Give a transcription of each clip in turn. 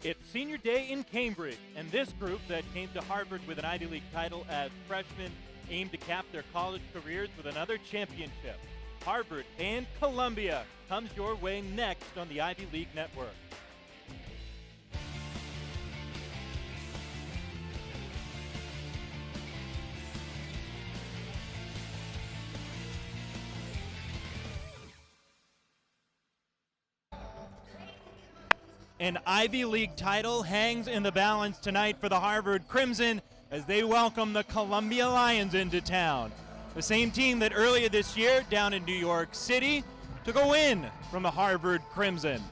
It's senior day in Cambridge, and this group that came to Harvard with an Ivy League title as freshmen aim to cap their college careers with another championship. Harvard and Columbia comes your way next on the Ivy League Network. An Ivy League title hangs in the balance tonight for the Harvard Crimson as they welcome the Columbia Lions into town. The same team that earlier this year down in New York City took a win from the Harvard Crimson.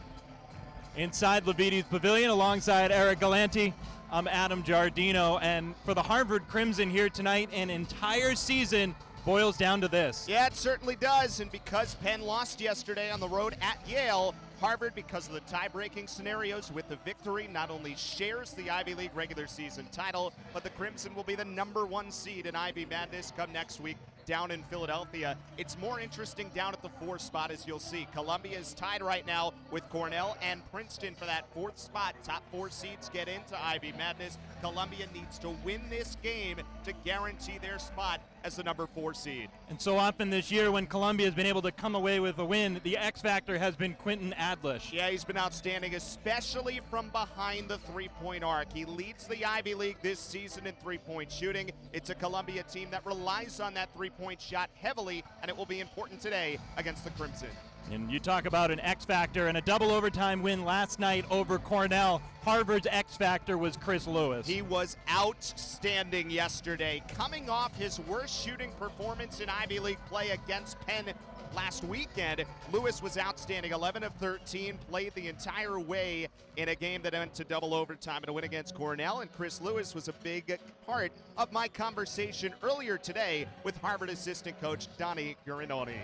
Inside Levites Pavilion alongside Eric Galanti, I'm Adam Giardino, and for the Harvard Crimson here tonight, an entire season boils down to this. Yeah, it certainly does, and because Penn lost yesterday on the road at Yale, Harvard, because of the tie-breaking scenarios with the victory, not only shares the Ivy League regular season title, but the Crimson will be the #1 seed in Ivy Madness come next week down in Philadelphia. It's more interesting down at the 4 spot, as you'll see. Columbia is tied right now with Cornell and Princeton for that 4th spot. Top 4 seeds get into Ivy Madness. Columbia needs to win this game to guarantee their spot as the #4 seed. And so often this year when Columbia has been able to come away with a win, the X factor has been Quentin Adlish. Yeah, he's been outstanding, especially from behind the three-point arc. He leads the Ivy League this season in three-point shooting. It's a Columbia team that relies on that three-point shot heavily, and it will be important today against the Crimson. And you talk about an X factor and a double overtime win last night over Cornell. Harvard's X factor was Chris Lewis. He was outstanding yesterday, coming off his worst shooting performance in Ivy League play against Penn last weekend. Lewis was outstanding, 11 of 13, played the entire way in a game that went to double overtime in a win against Cornell, and Chris Lewis was a big part of my conversation earlier today with Harvard assistant coach Donnie Guarinoni.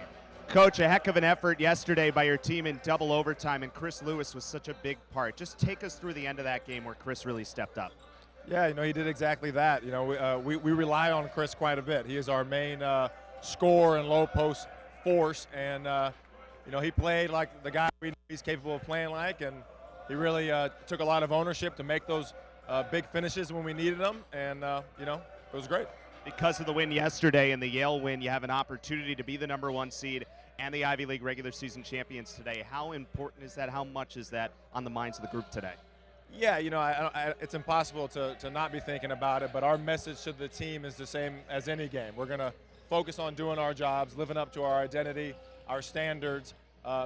Coach, a heck of an effort yesterday by your team in double overtime, and Chris Lewis was such a big part. Just take us through the end of that game where Chris really stepped up. Yeah, he did exactly that. We rely on Chris quite a bit. He is our main scorer and low post force, and he played like the guy we know he's capable of playing like, and he really took a lot of ownership to make those big finishes when we needed them, and it was great. Because of the win yesterday and the Yale win, you have an opportunity to be the #1 seed and the Ivy League regular season champions today. How important is that? How much is that on the minds of the group today? Yeah, it's impossible to not be thinking about it, but our message to the team is the same as any game. We're going to focus on doing our jobs, living up to our identity, our standards,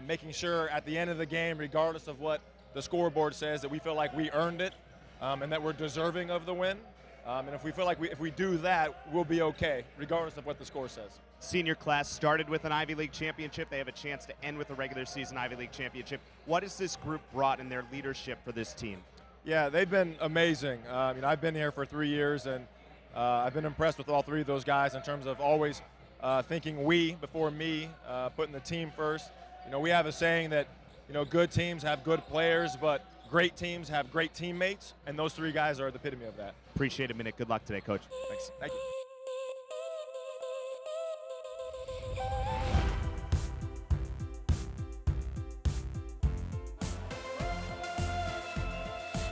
making sure at the end of the game, regardless of what the scoreboard says, that we feel like we earned it and that we're deserving of the win. And if we feel like if we do that, we'll be okay, regardless of what the score says. Senior class started with an Ivy League championship. They have a chance to end with a regular season Ivy League championship. What has this group brought in their leadership for this team? Yeah, they've been amazing. I've been here for 3 years, and I've been impressed with all 3 of those guys in terms of always thinking we before me, putting the team first. We have a saying that, good teams have good players, but great teams have great teammates, and those 3 guys are the epitome of that. Appreciate it, Minute. Good luck today, Coach. Thanks. Thank you.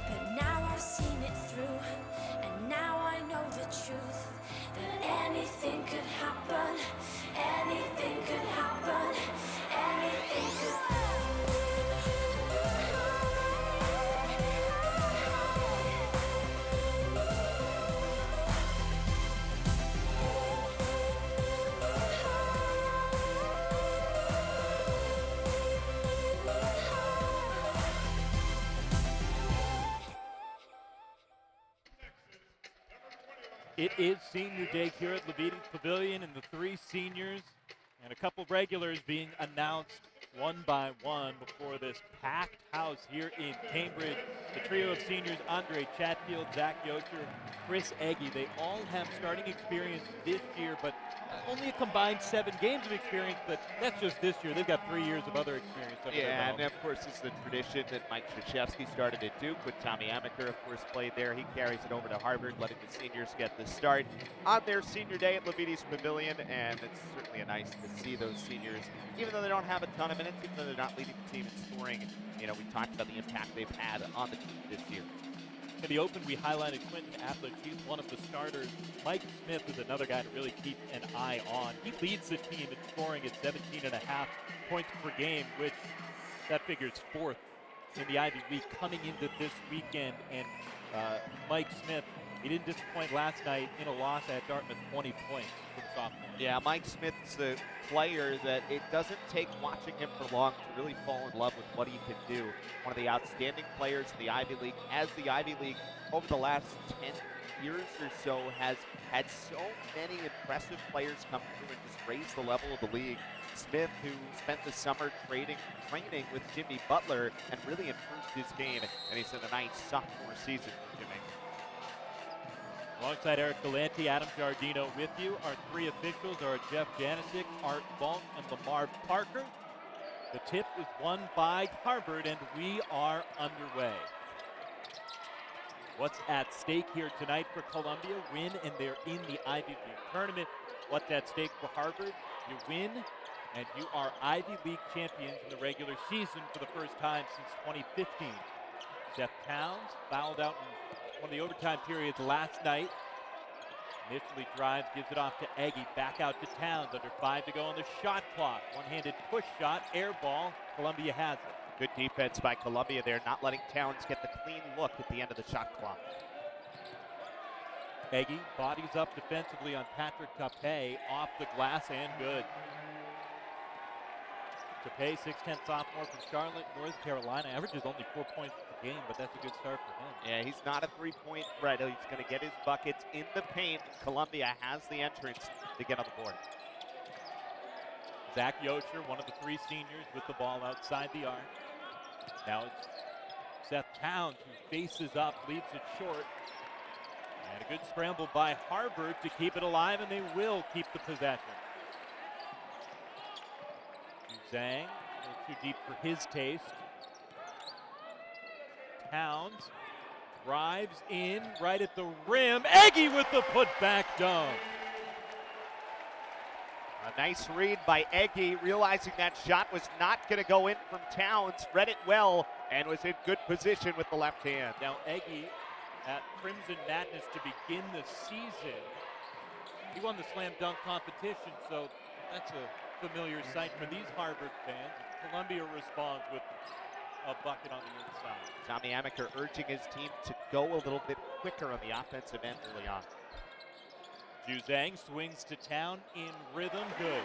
But now I've seen it through, and now I know the truth, that anything could happen, anything could happen, anything could happen. It is senior day here at Levites Pavilion, and the 3 seniors and a couple regulars being announced one by one before this packed house here in Cambridge. The trio of seniors, Andre Chatfield, Zach Yocher, Chris Eggy, they all have starting experience this year, but only a combined 7 games of experience, but that's just this year. They've got 3 years of other experience under their Yeah, belt. and of course it's the tradition that Mike Krzyzewski started at Duke with Tommy Amaker, of course, played there. He carries it over to Harvard, letting the seniors get the start on their senior day at Levites Pavilion, and it's certainly nice to see those seniors, even though they don't have a ton of minutes, even though they're not leading the team in scoring. You know, we talked about the impact they've had on the team this year. In the Open, we highlighted Quentin Atlas. He's one of the starters. Mike Smith is another guy to really keep an eye on. He leads the team in scoring at 17.5 points per game, which that figures 4th in the Ivy League coming into this weekend. And Mike Smith, he didn't disappoint last night in a loss at Dartmouth, 20 points for the sophomore. Yeah, Mike Smith's a player that it doesn't take watching him for long to really fall in love with what he can do. One of the outstanding players in the Ivy League, as the Ivy League over the last 10 years or so has had so many impressive players come through and just raise the level of the league. Smith, who spent the summer training with Jimmy Butler and really improved his game, and he's in a nice sophomore season for Jimmy. Alongside Eric Galante, Adam Giardino with you. Our 3 officials are Jeff Janisic, Art Bonk, and Lamar Parker. The tip is won by Harvard, and we are underway. What's at stake here tonight for Columbia? Win, and they're in the Ivy League tournament. What's at stake for Harvard? You win, and you are Ivy League champions in the regular season for the first time since 2015. Seth Towns fouled out in one of the overtime periods last night. Initially drives, gives it off to Eggy. Back out to Towns. Under 5 to go on the shot clock. One-handed push shot, air ball. Columbia has it. Good defense by Columbia there, not letting Towns get the clean look at the end of the shot clock. Eggy bodies up defensively on Patrick Capet, off the glass and good. Capet, 6'10" sophomore from Charlotte, North Carolina, averages only 4 points per game, but that's a good start for him. Yeah, he's not a three-point threat. He's going to get his buckets in the paint. Columbia has the entrance to get on the board. Zach Yocher, one of the 3 seniors, with the ball outside the arc. Now it's Seth Towns who faces up, leaves it short. And a good scramble by Harvard to keep it alive, and they will keep the possession. Zhang, a little too deep for his taste. Towns drives in right at the rim. Eggy with the putback dunk. A nice read by Eggy, realizing that shot was not going to go in from Towns. Read it well and was in good position with the left hand. Now Eggy at Crimson Madness to begin the season. He won the slam dunk competition, so that's a familiar sight for these Harvard fans. Columbia responds with a bucket on the inside. Tommy Amaker urging his team to go a little bit quicker on the offensive end early on. Zhang swings to Town in rhythm, good.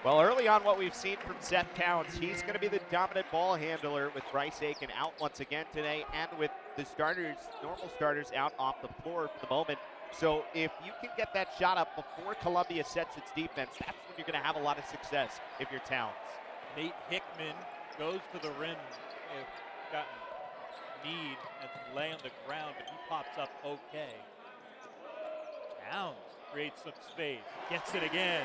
Well, early on what we've seen from Seth Towns, he's going to be the dominant ball handler with Bryce Aiken out once again today, and with the starters, normal starters, out off the floor for the moment. So if you can get that shot up before Columbia sets its defense, that's when you're going to have a lot of success if you're Towns. Nate Hickman goes to the rim, gotten need and lay on the ground, but he pops up okay. Towns creates some space, gets it again.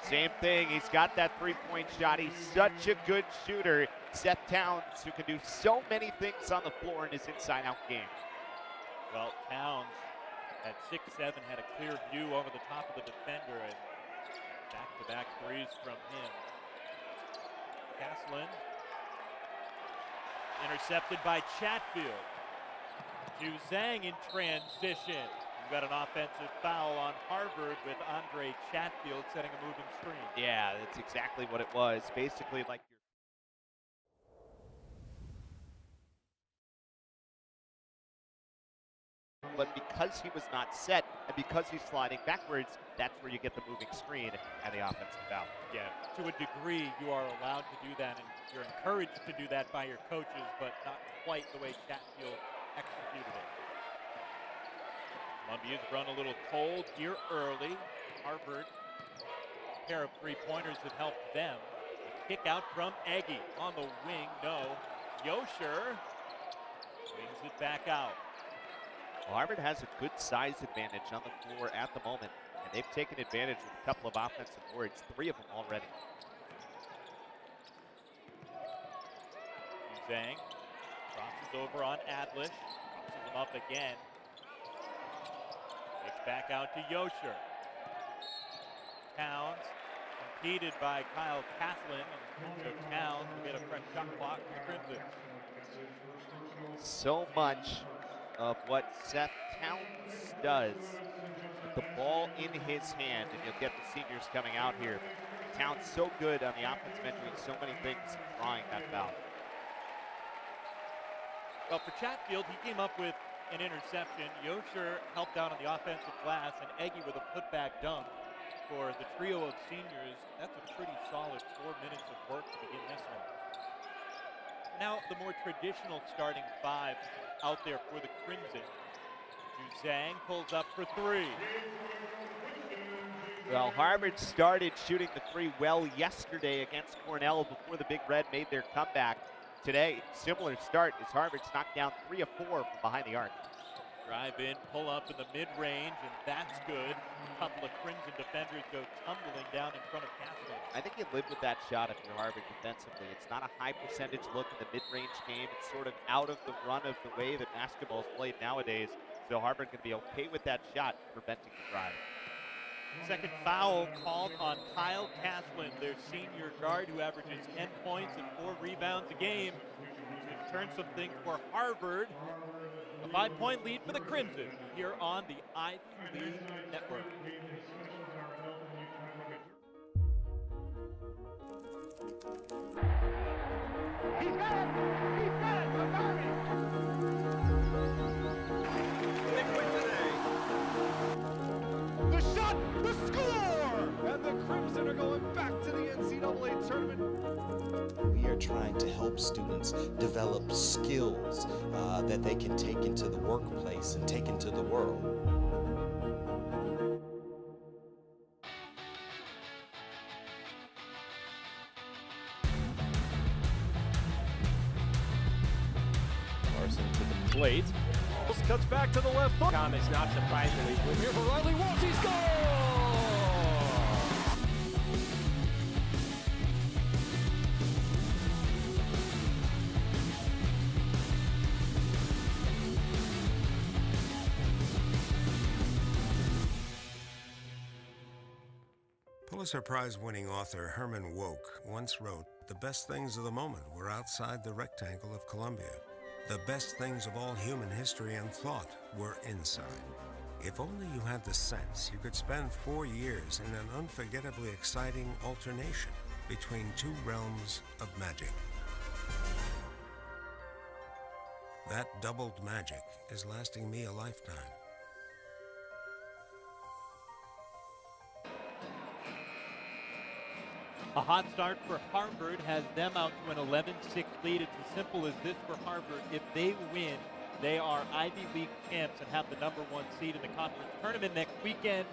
Same thing, he's got that three-point shot. He's such a good shooter. Seth Towns, who can do so many things on the floor in his inside-out game. Well, Towns at 6'7" had a clear view over the top of the defender, and back-to-back threes from him. Caslin intercepted by Chatfield. Zhang in transition. We've got an offensive foul on Harvard with Andre Chatfield setting a moving screen. Yeah, that's exactly what it was. Basically like but because he was not set and because he's sliding backwards, that's where you get the moving screen and the offensive foul. Yeah, to a degree you are allowed to do that, and you're encouraged to do that by your coaches, but not quite the way Chatfield executed it. Columbia's run a little cold here early. Harvard, a pair of three-pointers have helped them. A kick out from Eggy on the wing, no. Yocher swings it back out. Harvard has a good size advantage on the floor at the moment. And they've taken advantage with a couple of offensive boards, 3 of them already. Zhang crosses over on Adlish, crosses him up again. Kicks back out to Yosher. Towns impeded by Kyle Caslin, and so Towns will get a fresh shot clock for the Crimson. So much of what Seth Towns does with the ball in his hand, and you'll get the seniors coming out here. Towns so good on the offensive end, doing so many things, drawing that foul. Well, for Chatfield, he came up with an interception. Yosher helped out on the offensive glass, and Eggy with a putback dunk. For the trio of seniors, that's a pretty solid 4 minutes of work to begin this one. Now, the more traditional starting 5 out there for the Crimson. Zhang pulls up for 3. Well, Harvard started shooting the 3 well yesterday against Cornell before the Big Red made their comeback. Today, similar start as Harvard's knocked down 3 of 4 from behind the arc. Drive in, pull up in the mid-range, and that's good. A couple of Crimson defenders go tumbling down in front of Cassidy. I think you live with that shot if you're Harvard defensively. It's not a high percentage look in the mid-range game. It's sort of out of the run of the way that basketball is played nowadays. So Harvard can be okay with that shot, preventing the drive. Second foul called on Kyle Caslin, their senior guard, who averages 10 points and 4 rebounds a game. To turn some things for Harvard. A 5-point lead for the Crimson here on the Ivy League Network. He's got it! He's got it! McCarty! The shot, the score! And the Crimson are going back to the NCAA tournament. We are trying to help students develop skills that they can take into the workplace and take into the world. Larson to the plate. Cuts back to the left foot. Thomas, not surprisingly. We're here for Riley Walsh. He scores! Pulitzer Prize-winning author Herman Wouk once wrote, "The best things of the moment were outside the rectangle of Columbia. The best things of all human history and thought were inside." If only you had the sense, you could spend 4 years in an unforgettably exciting alternation between 2 realms of magic. That doubled magic is lasting me a lifetime. A hot start for Harvard has them out to an 11-6 lead. It's as simple as this for Harvard. If they win, they are Ivy League champs and have the #1 seed in the conference tournament next weekend.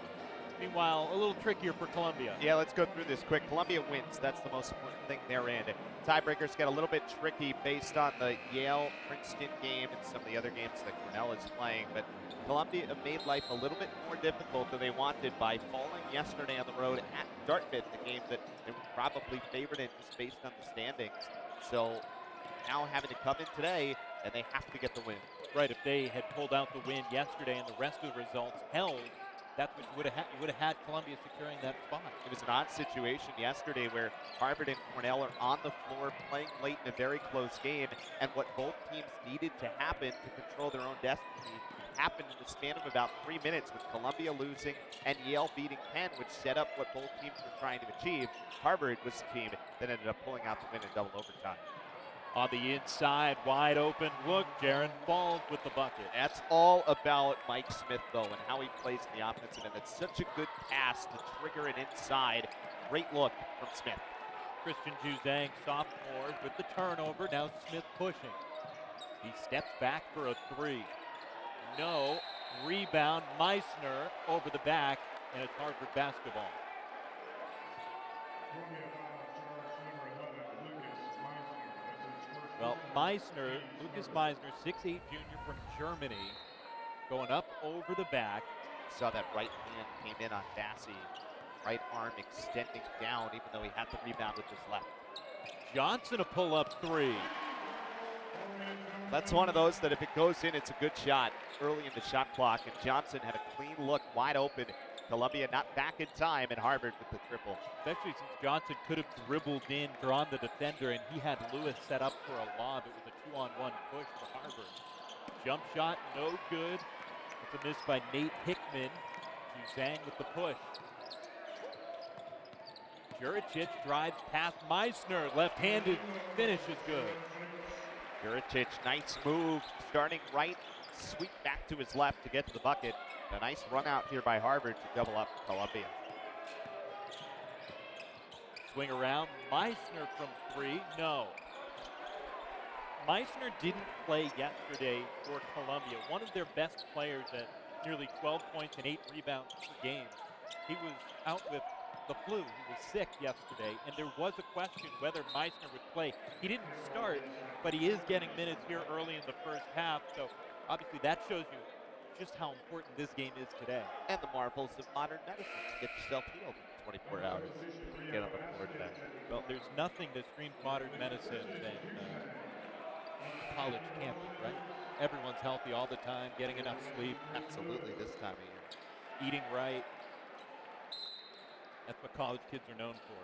Meanwhile, a little trickier for Columbia. Yeah, let's go through this quick. Columbia wins. That's the most important thing they're in. Tiebreakers get a little bit tricky based on the Yale-Princeton game and some of the other games that Cornell is playing. But Columbia have made life a little bit more difficult than they wanted by falling yesterday on the road at Dartmouth, the game that they were probably favored in just based on the standings. So now having to come in today, and they have to get the win. Right, if they had pulled out the win yesterday and the rest of the results held, that's what you would have had Columbia securing that spot. It was an odd situation yesterday where Harvard and Cornell are on the floor playing late in a very close game, and what both teams needed to happen to control their own destiny happened in the span of about 3 minutes, with Columbia losing and Yale beating Penn, which set up what both teams were trying to achieve. Harvard was the team that ended up pulling out the win in double overtime. On the inside, wide open look, Jaron Falls with the bucket. That's all about Mike Smith, though, and how he plays in the offensive end. It's such a good pass to trigger it inside. Great look from Smith. Christian Juzang, sophomore, with the turnover. Now Smith pushing. He steps back for a 3. No. Rebound, Meissner over the back, and it's Harvard basketball. Well, Lucas Meissner, 6'8" junior from Germany, going up over the back. Saw that right hand came in on Bassey. Right arm extending down, even though he had the rebound with his left. Johnson a pull-up three. That's one of those that if it goes in, it's a good shot early in the shot clock. And Johnson had a clean look, wide open. Columbia not back in time, and Harvard with the triple. Especially since Johnson could have dribbled in, drawn the defender, and he had Lewis set up for a lob. It was a 2-on-1 push for Harvard. Jump shot, no good. It's a miss by Nate Hickman. Zhang with the push. Juricic drives past Meissner. Left-handed finish is good. Juricic, nice move, starting right, sweep back to his left to get to the bucket. A nice run out here by Harvard to double up Columbia. Swing around, Meissner from three, no. Meissner didn't play yesterday for Columbia. One of their best players at nearly 12 points and 8 rebounds per game. He was out with the flu. He was sick yesterday, and there was a question whether Meissner would play. He didn't start, but he is getting minutes here early in the first half, so obviously that shows you just how important this game is today. And the marvels of modern medicine to get yourself healed in 24 hours. Get on the floor today. Well, there's nothing that screams modern medicine than college campus, right? Everyone's healthy all the time, getting enough sleep. Absolutely, this time of year. Eating right. That's what college kids are known for.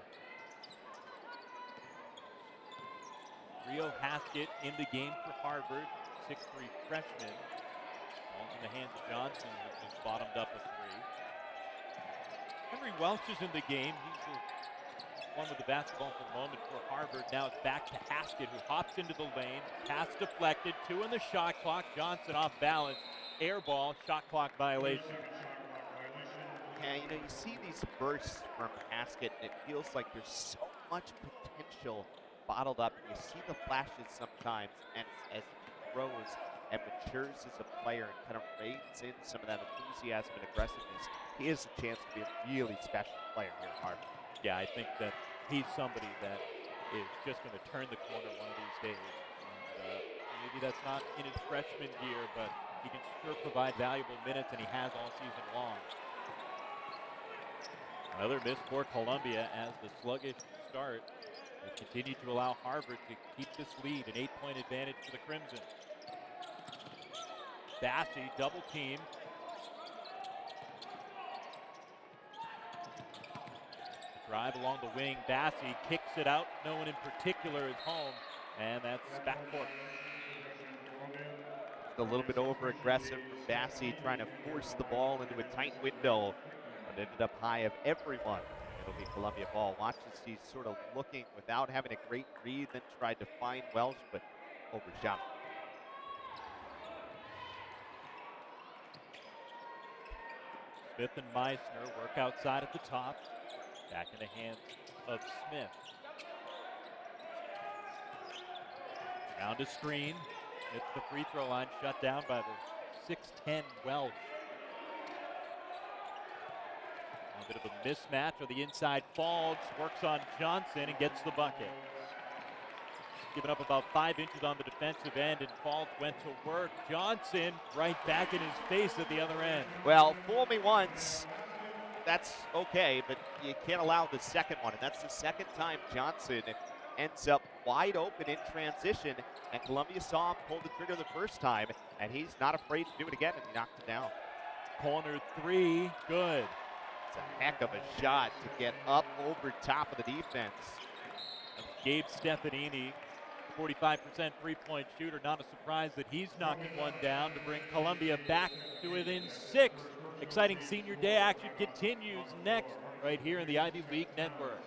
Rio Haskett in the game for Harvard, 6'3" freshman. Ball's in the hands of Johnson, who's just bottomed up a three. Henry Welch is in the game. He's the one with the basketball for the moment for Harvard. Now it's back to Haskett, who hops into the lane. Pass deflected, 2 in the shot clock. Johnson off balance. Air ball, shot clock violation. Yeah, you know, you see these bursts from Haskett, and it feels like there's so much potential bottled up. You see the flashes sometimes, and as he grows and matures as a player and kind of reins in some of that enthusiasm and aggressiveness, he has a chance to be a really special player here at Harvard. Yeah, I think that he's somebody that is just going to turn the corner one of these days. And, maybe that's not in his freshman year, but he can sure provide valuable minutes, and he has all season long. Another miss for Columbia as the sluggish start will continue to allow Harvard to keep this lead, an 8-point advantage for the Crimson. Bassey double team. Drive along the wing. Bassey kicks it out. No one in particular is home, and that's backcourt. A little bit over-aggressive from Bassey, trying to force the ball into a tight window, but ended up high of everyone. It'll be Columbia ball. Watch as he's sort of looking without having a great read, then tried to find Welsh, but overshot. Smith and Meissner work outside at the top. Back in the hands of Smith. Round a screen. It's the free throw line, shut down by the 6'10" Welsh. A bit of a mismatch on the inside. Falls, works on Johnson and gets the bucket. Giving up about 5 inches on the defensive end, and Falls went to work. Johnson right back in his face at the other end. Well, fool me once. That's okay, but you can't allow the second one. And that's the second time Johnson ends up wide open in transition. And Columbia saw him pull the trigger the first time, and he's not afraid to do it again, and he knocked it down. Corner three, good. It's a heck of a shot to get up over top of the defense. Gabe Stefanini, 45% three-point shooter. Not a surprise that he's knocking one down to bring Columbia back to within 6. Exciting senior day action continues next right here in the Ivy League Network.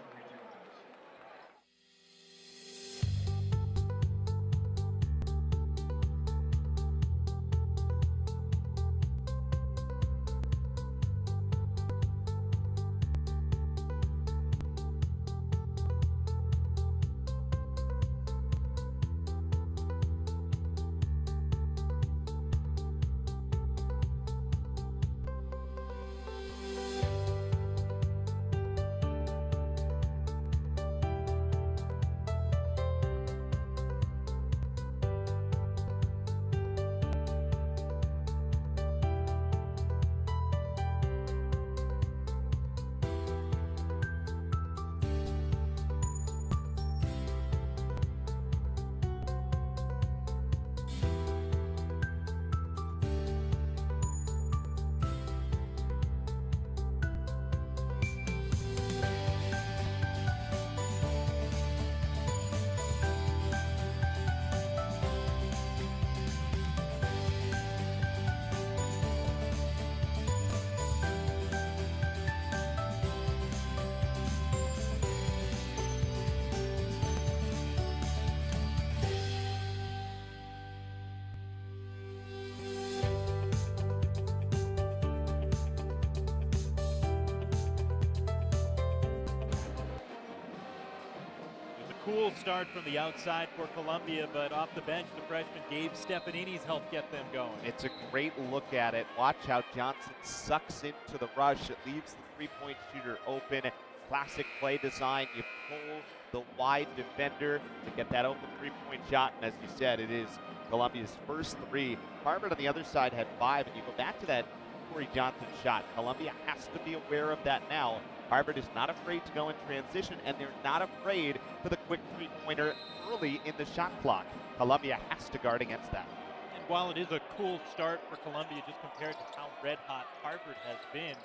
cool start from the outside for Columbia, but off the bench, the freshman Gabe Stefanini's helped get them going. It's a great look at it. Watch how Johnson sucks into the rush. It leaves the three-point shooter open. Classic play design. You pull the wide defender to get that open three-point shot, and as you said, it is Columbia's first three. Harvard on the other side had 5, and you go back to that Corey Johnson shot. Columbia has to be aware of that now. Harvard is not afraid to go in transition, and they're not afraid for the quick three-pointer early in the shot clock. Columbia has to guard against that. And while it is a cool start for Columbia just compared to how red hot Harvard has been,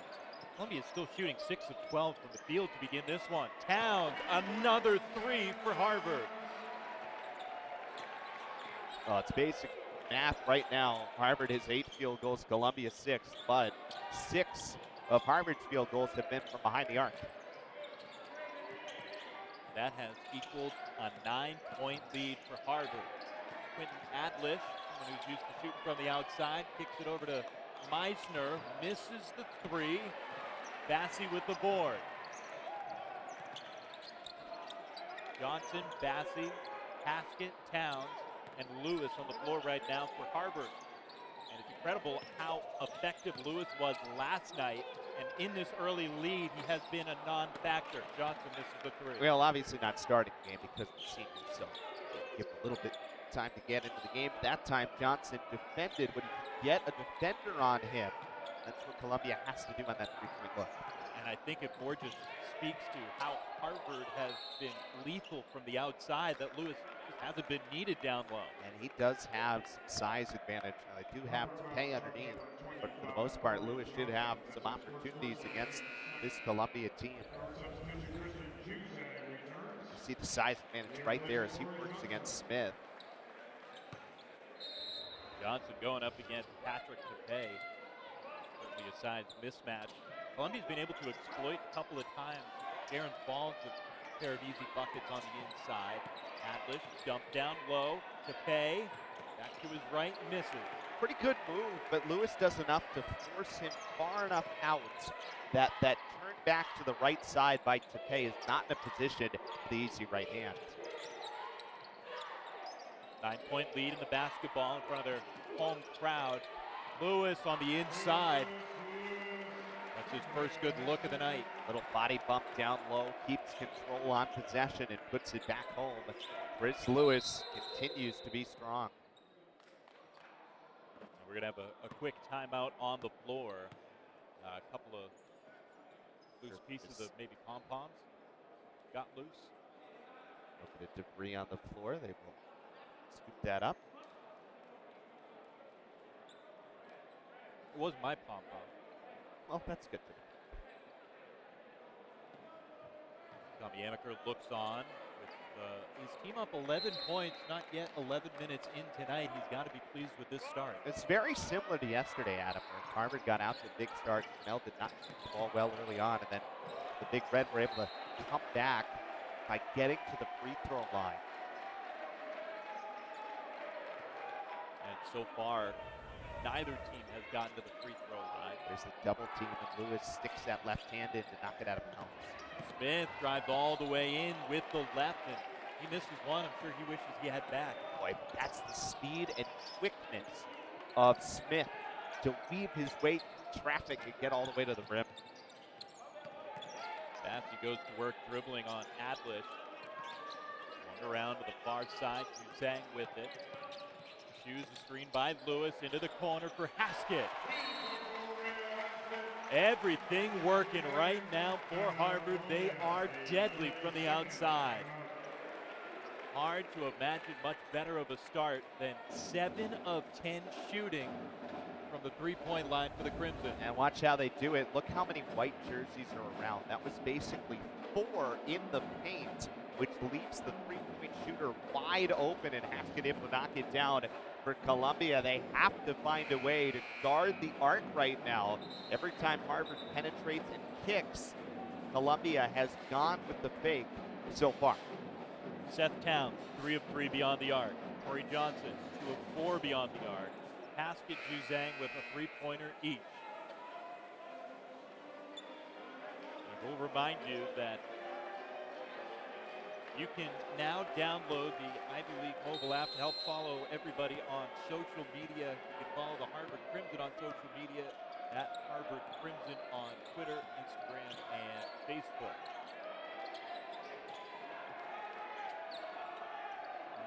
Columbia is still shooting 6 of 12 from the field to begin this one. Towns, another 3 for Harvard. Oh, it's basic math right now. Harvard has 8 field goals, Columbia 6, but 6 of Harvard's field goals have been from behind the arc. That has equaled a 9-point lead for Harvard. Quentin Adlish, someone who's used to shooting from the outside, kicks it over to Meisner, misses the 3. Bassey with the board. Johnson, Bassey, Haskett, Towns, and Lewis on the floor right now for Harvard. And it's incredible how effective Lewis was last night. And in this early lead, he has been a non-factor. Johnson misses the 3. Well, obviously not starting the game because of the senior, so give him a little bit time to get into the game. That time, Johnson defended when he could get a defender on him. That's what Columbia has to do on that three-point look. And I think it more just speaks to how Harvard has been lethal from the outside, that Lewis just hasn't been needed down low. And he does have some size advantage. Now, they do have to pay underneath, but for the most part, Lewis should have some opportunities against this Columbia team. You see the size advantage right there as he works against Smith. Johnson going up against Patrick Capay. Certainly a size mismatch. Columbia's been able to exploit a couple of times. Aaron Falls with a pair of easy buckets on the inside. Atlas dumped down low. Capay back to his right, misses. Pretty good move, but Lewis does enough to force him far enough out that that turn back to the right side by Capay is not in a position for the easy right hand. 9-point lead in the basketball in front of their home crowd. Lewis on the inside. That's his first good look of the night. Little body bump down low, keeps control on possession and puts it back home. Chris Lewis continues to be strong. We're going to have a quick timeout on the floor. A couple of loose pieces of maybe pom-poms got loose. A bit of debris on the floor. They will scoop that up. It wasn't my pom-pom. Well, that's good. Tommy Amaker looks on with his team up 11 points, not yet 11 minutes in tonight. He's got to be pleased with this start. It's very similar to yesterday, Adam, where Harvard got out to a big start. Mel did not shoot the ball well early on, and then the Big Red were able to come back by getting to the free throw line. And so far, neither team has gotten to the free throw line. There's a double team, and Lewis sticks that left hand in to knock it out of bounds. Smith drives all the way in with the left, and he misses one. I'm sure he wishes he had back. Boy, that's the speed and quickness of Smith to weave his way through traffic and get all the way to the rim. Bassey goes to work dribbling on Adlish. Swung around to the far side. Zhang with it. Shoes the screen by Lewis into the corner for Haskett. Everything working right now for Harvard. They are deadly from the outside. Hard to imagine much better of a start than 7 of 10 shooting from the three-point line for the Crimson. And watch how they do it. Look how many white jerseys are around. That was basically 4 in the paint, which leaves the three-point shooter wide open, and Haskett able to knock it down. For Columbia, they have to find a way to guard the arc right now. Every time Harvard penetrates and kicks, Columbia has gone with the fake so far. Seth Towns, 3 of 3 beyond the arc. Corey Johnson, 2 of 4 beyond the arc. Haskett, Zhang with a three-pointer each. And we'll remind you that You can now download the Ivy League mobile app to help follow everybody on social media. You can follow the Harvard Crimson on social media at Harvard Crimson on Twitter, Instagram, and Facebook.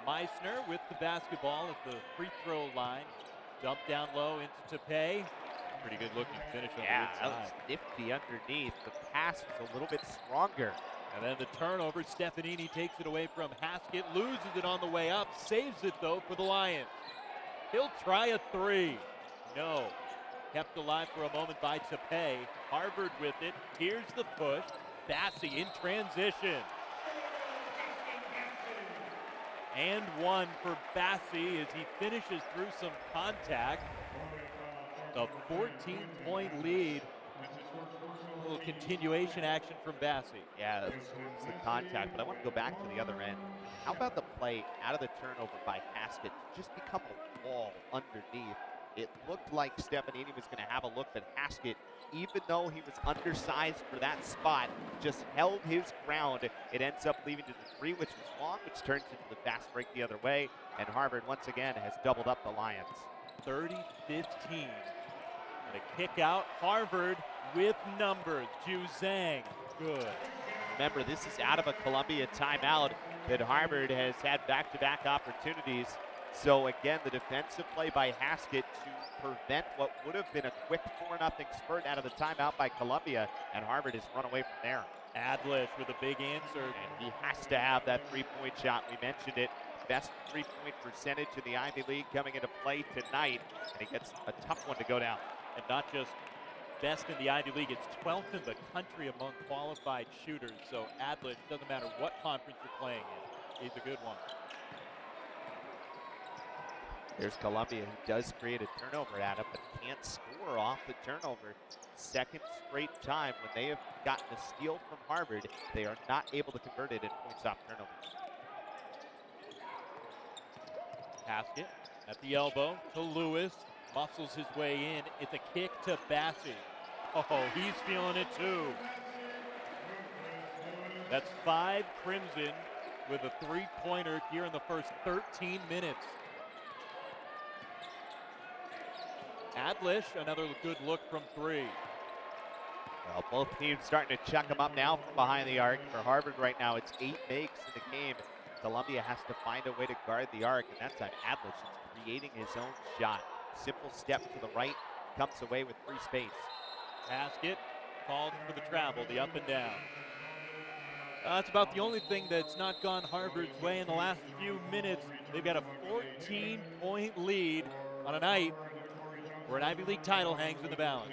Meissner with the basketball at the free throw line. Dump down low into Tepe. Pretty good looking finish on the That inside. was nifty underneath. The pass was a little bit stronger. And then the turnover, Stefanini takes it away from Haskett, loses it on the way up, saves it though for the Lions. He'll try a three. No. Kept alive for a moment by Tepe. Harvard with it. Here's the push. Bassey in transition. And one for Bassey as he finishes through some contact. A 14-point lead. A little continuation action from Bassey. Yeah, it's the contact, but I want to go back to the other end. How about the play out of the turnover by Haskett to just become a wall underneath? It looked like Stefanini was going to have a look, but Haskett, even though he was undersized for that spot, just held his ground. It ends up leaving to the three, which was long, which turns into the fast break the other way, and Harvard once again has doubled up the Lions. 30-15. And a kick out, Harvard with numbers. Ju Zhang, good. Remember, this is out of a Columbia timeout that Harvard has had back-to-back opportunities. So again, the defensive play by Haskett to prevent what would have been a quick 4-0 spurt out of the timeout by Columbia, and Harvard has run away from there. Adlish with a big answer. And he has to have that three-point shot. We mentioned it. Best three-point percentage in the Ivy League coming into play tonight, and he gets a tough one to go down. And not just best in the Ivy League, it's 12th in the country among qualified shooters. So Adlish, doesn't matter what conference you're playing in, he's a good one. There's Columbia, who does create a turnover, Adam, but can't score off the turnover. Second straight time when they have gotten a steal from Harvard, they are not able to convert it in points off turnovers. Haskett at the elbow to Lewis, muscles his way in. It's a kick to Bassey. Oh, he's feeling it too. That's 5 Crimson with a three-pointer here in the first 13 minutes. Adlish, another good look from 3. Well, both teams starting to chuck them up now from behind the arc. For Harvard right now, it's 8 makes in the game. Columbia has to find a way to guard the arc, and that time Adlish is creating his own shot. Simple step to the right, comes away with free space. Haskett called for the travel, the up and down. That's about the only thing that's not gone Harvard's way in the last few minutes. They've got a 14-point lead on a night where an Ivy League title hangs in the balance.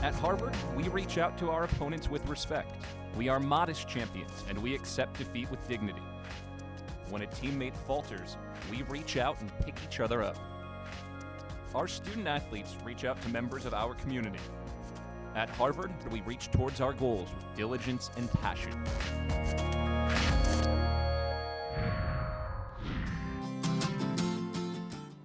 At Harvard, we reach out to our opponents with respect. We are modest champions, and we accept defeat with dignity. When a teammate falters, we reach out and pick each other up. Our student athletes reach out to members of our community. At Harvard, we reach towards our goals with diligence and passion.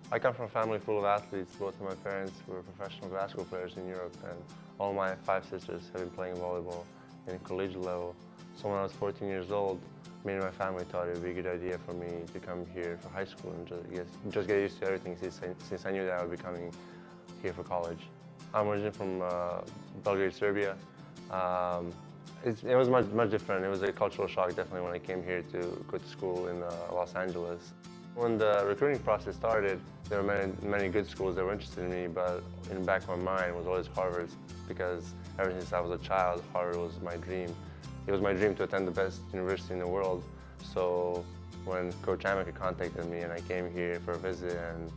I come from a family full of athletes. Both of my parents were professional basketball players in Europe, and all my 5 sisters have been playing volleyball in collegiate level. So when I was 14 years old, me and my family thought it would be a good idea for me to come here for high school and just get used to everything since I knew that I would be coming here for college. I'm originally from Belgrade, Serbia. It was much different. It was a cultural shock definitely when I came here to go to school in Los Angeles. When the recruiting process started, there were many good schools that were interested in me, but in the back of my mind was always Harvard, because ever since I was a child, Harvard was my dream. It was my dream to attend the best university in the world. So when Coach Amick contacted me and I came here for a visit, and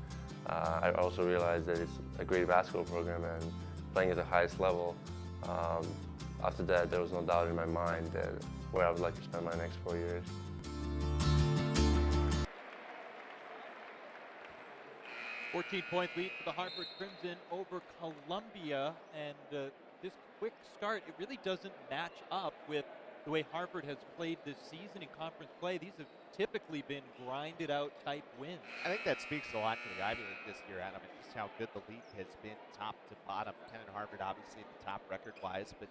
I also realized that it's a great basketball program and playing at the highest level, after that there was no doubt in my mind that where I would like to spend my next 4 years. Point lead for the Harvard Crimson over Columbia, and this quick start, it really doesn't match up with the way Harvard has played this season in conference play, these have typically been grinded out type wins. I think that speaks a lot to the Ivy League this year, Adam, and just how good the league has been top to bottom. Penn and Harvard obviously at the top record-wise, but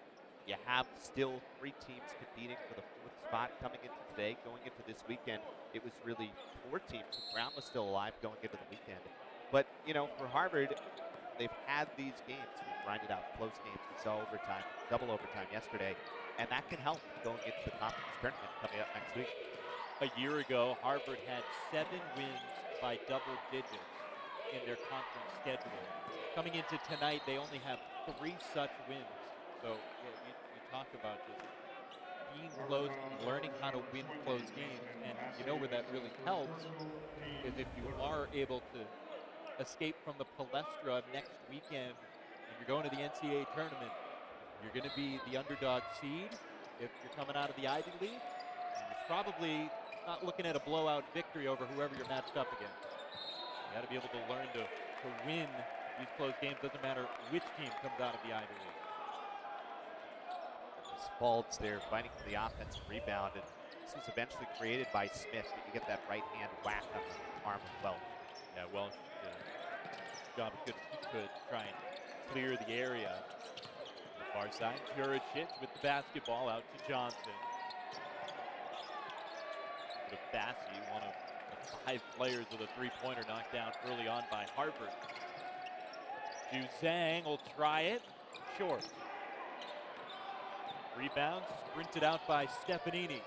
you have still 3 teams competing for the 4th spot coming into today. Going into this weekend, it was really 4 teams. Brown was still alive going into the weekend. But, you know, for Harvard, they've had these games. We grinded out close games. We saw overtime, double overtime yesterday, and that can help going into the conference tournament coming up next week. A year ago, Harvard had 7 wins by double digits in their conference schedule. Coming into tonight, they only have 3 such wins. So yeah, you talk about just being close and learning how to win close games. And you know where that really helps is if you are able to escape from the palestra next weekend and you're going to the NCAA tournament, you're going to be the underdog seed if you're coming out of the Ivy League. And you're probably not looking at a blowout victory over whoever you're matched up against. You got to be able to learn to win these close games. Doesn't matter which team comes out of the Ivy League. Faulds there fighting for the offensive rebound, and this was eventually created by Smith. But you get that right hand whack on the arm of Welch. Yeah, Welch did a job as good as he could try and clear the area. On the far side, Juricic with the basketball out to Johnson. But Bassey, one of the 5 players with a 3-pointer knocked down early on by Harvard. Zhang will try it. Short. Rebound sprinted out by Stefanini.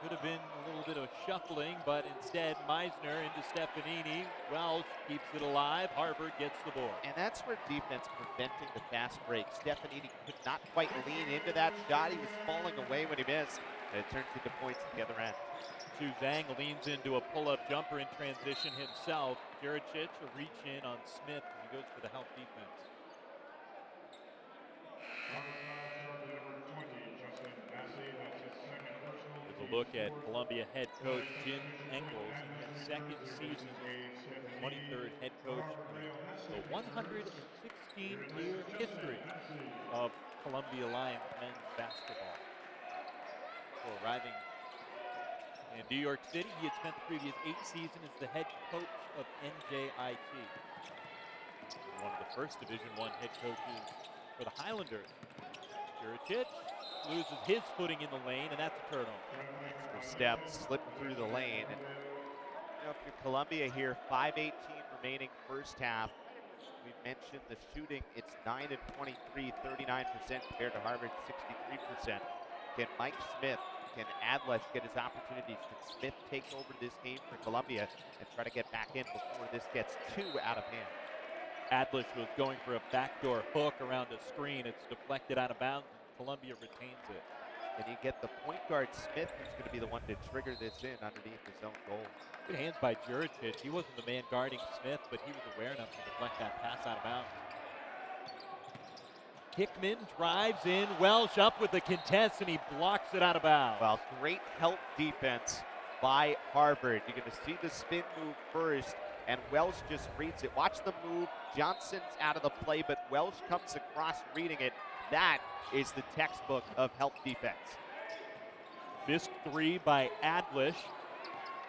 Could have been a little bit of shuffling, but instead Meisner into Stefanini. Welsh keeps it alive. Harvard gets the board. And that's where defense preventing the fast break. Stefanini could not quite lean into that shot. He was falling away when he missed, and it turns into points at the other end. Zhang leans into a pull-up jumper in transition himself. Juricic a reach in on Smith. He goes for the help defense. There's a look at Columbia head coach Jim Engels in his 2nd season, 23rd head coach in the 116-year history of Columbia Lions men's basketball. Before arriving in New York City, he had spent the previous 8 seasons as the head coach of NJIT. One of the first Division I head coaches for the Highlanders. Juricic loses his footing in the lane, and that's a turnover. Extra step, slipped through the lane. And, you know, if you're Columbia here, 5:18 remaining first half. We've mentioned the shooting. It's 9 of 23, 39% compared to Harvard's 63%. Can Mike Smith, can Adlesh get his opportunities? Can Smith take over this game for Columbia and try to get back in before this gets too out of hand? Adlesh was going for a backdoor hook around the screen. It's deflected out of bounds, and Columbia retains it. And you get the point guard, Smith, who's going to be the one to trigger this in underneath his own goal. Good hands by Juricic. He wasn't the man guarding Smith, but he was aware enough to deflect that pass out of bounds. Hickman drives in. Welsh up with the contest, and he blocks it out of bounds. Well, great help defense by Harvard. You're going to see the spin move first, and Welsh just reads it. Watch the move. Johnson's out of the play, but Welsh comes across reading it. That is the textbook of help defense. Missed 3 by Adlesh.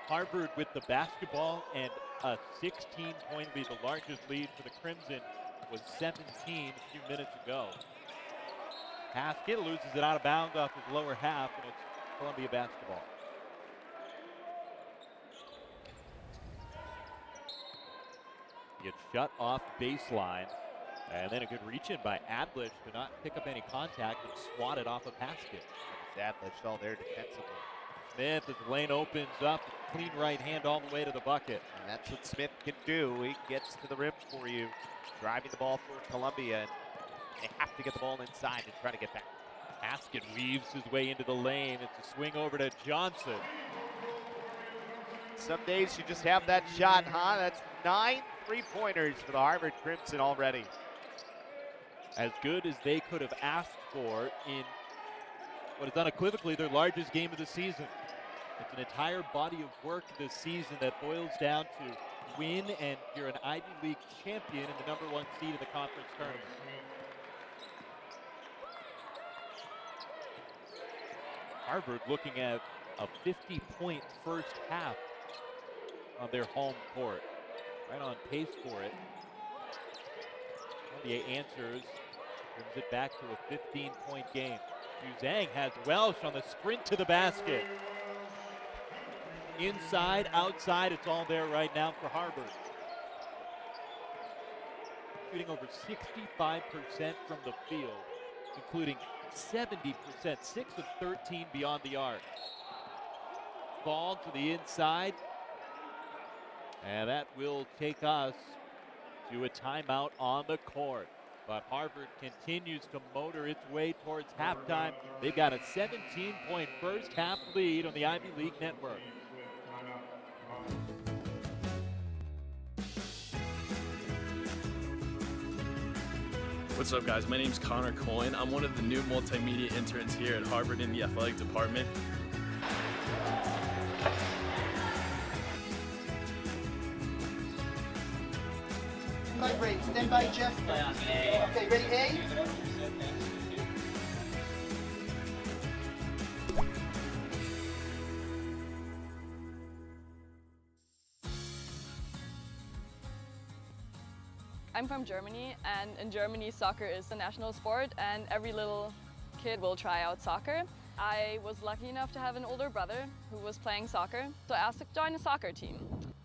Harvard with the basketball and a 16-point lead. The largest lead for the Crimson was 17 a few minutes ago. Haskett loses it out of bounds off his lower half, and it's Columbia basketball. Gets shut off baseline, and then a good reach in by Adlesh to not pick up any contact and swat it off of Haskett. Adlesh all there defensively. Smith, as the lane opens up, clean right hand all the way to the bucket. And that's what Smith can do. He gets to the rim for you, driving the ball for Columbia. And they have to get the ball inside and try to get back. Haskett weaves his way into the lane. It's a swing over to Johnson. Some days you just have that shot, huh? That's 9 3-pointers for the Harvard Crimson already. As good as they could have asked for in what is unequivocally their largest game of the season. It's an entire body of work this season that boils down to win, and you're an Ivy League champion and the #1 seed in the conference tournament. Harvard looking at a 50-point first half on their home court. Right on pace for it. Columbia answers, brings it back to a 15-point game. Zhang has Welsh on the sprint to the basket. Inside, outside, it's all there right now for Harvard. Shooting over 65% from the field, including 70%, 6 of 13 beyond the arc. Ball to the inside, and that will take us to a timeout on the court. But Harvard continues to motor its way towards halftime. They've got a 17-point first half lead on the Ivy League Network. What's up, guys? My name's Connor Coyne. I'm one of the new multimedia interns here at Harvard in the athletic department. Stand by, Brady. Stand by, Jeff. Okay, ready, A? I'm from Germany, and in Germany soccer is the national sport and every little kid will try out soccer. I was lucky enough to have an older brother who was playing soccer, so I asked to join a soccer team.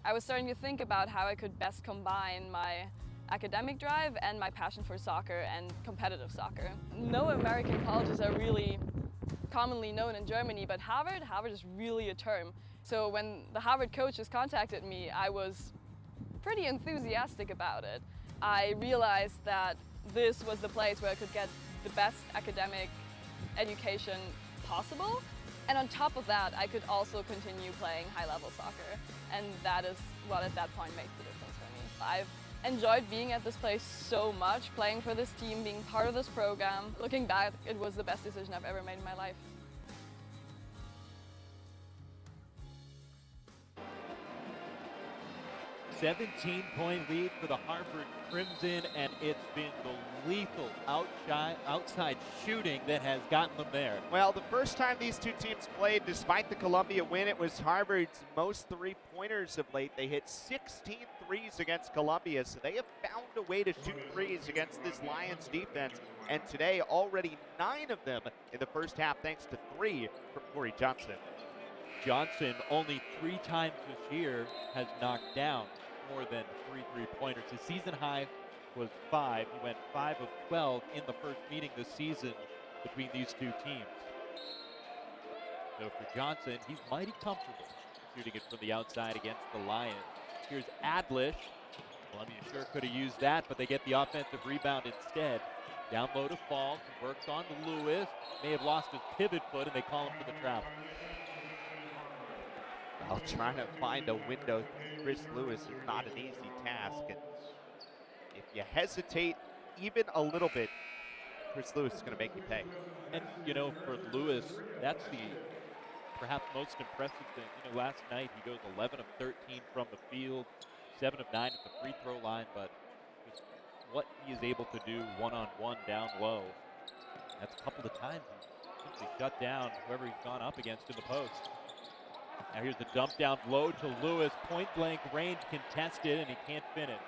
I was starting to think about how I could best combine my academic drive and my passion for soccer and competitive soccer. No American colleges are really commonly known in Germany, but Harvard is really a term. So when the Harvard coaches contacted me, I was pretty enthusiastic about it. I realized that this was the place where I could get the best academic education possible. And on top of that, I could also continue playing high-level soccer. And that is what at that point made the difference for me. I've enjoyed being at this place so much, playing for this team, being part of this program. Looking back, it was the best decision I've ever made in my life. 17-point lead for the Harvard Crimson, and it's been the lethal outside shooting that has gotten them there. Well, the first time these two teams played, despite the Columbia win, it was Harvard's most three-pointers of late. They hit 16 threes against Columbia, so they have found a way to shoot threes against this Lions defense. And today, already 9 of them in the first half, thanks to 3 from Corey Johnson. Johnson, only 3 times this year, has knocked down more than 3 three-pointers. His season high was 5. He went 5 of 12 in the first meeting this season between these two teams. So for Johnson, he's mighty comfortable shooting it from the outside against the Lions. Here's Adlish. Columbia sure could have used that, but they get the offensive rebound instead. Down low to Falk, works on to Lewis. May have lost his pivot foot, and they call him for the travel. Well, trying to find a window through Chris Lewis is not an easy task. And if you hesitate even a little bit, Chris Lewis is going to make you pay. And, you know, for Lewis, that's the perhaps most impressive thing. You know, last night he goes 11 of 13 from the field, 7 of 9 at the free throw line, but just what he is able to do one-on-one down low. That's a couple of times he simply shut down whoever he's gone up against in the post. Now here's the dump down low to Lewis. Point blank range contested, and he can't finish.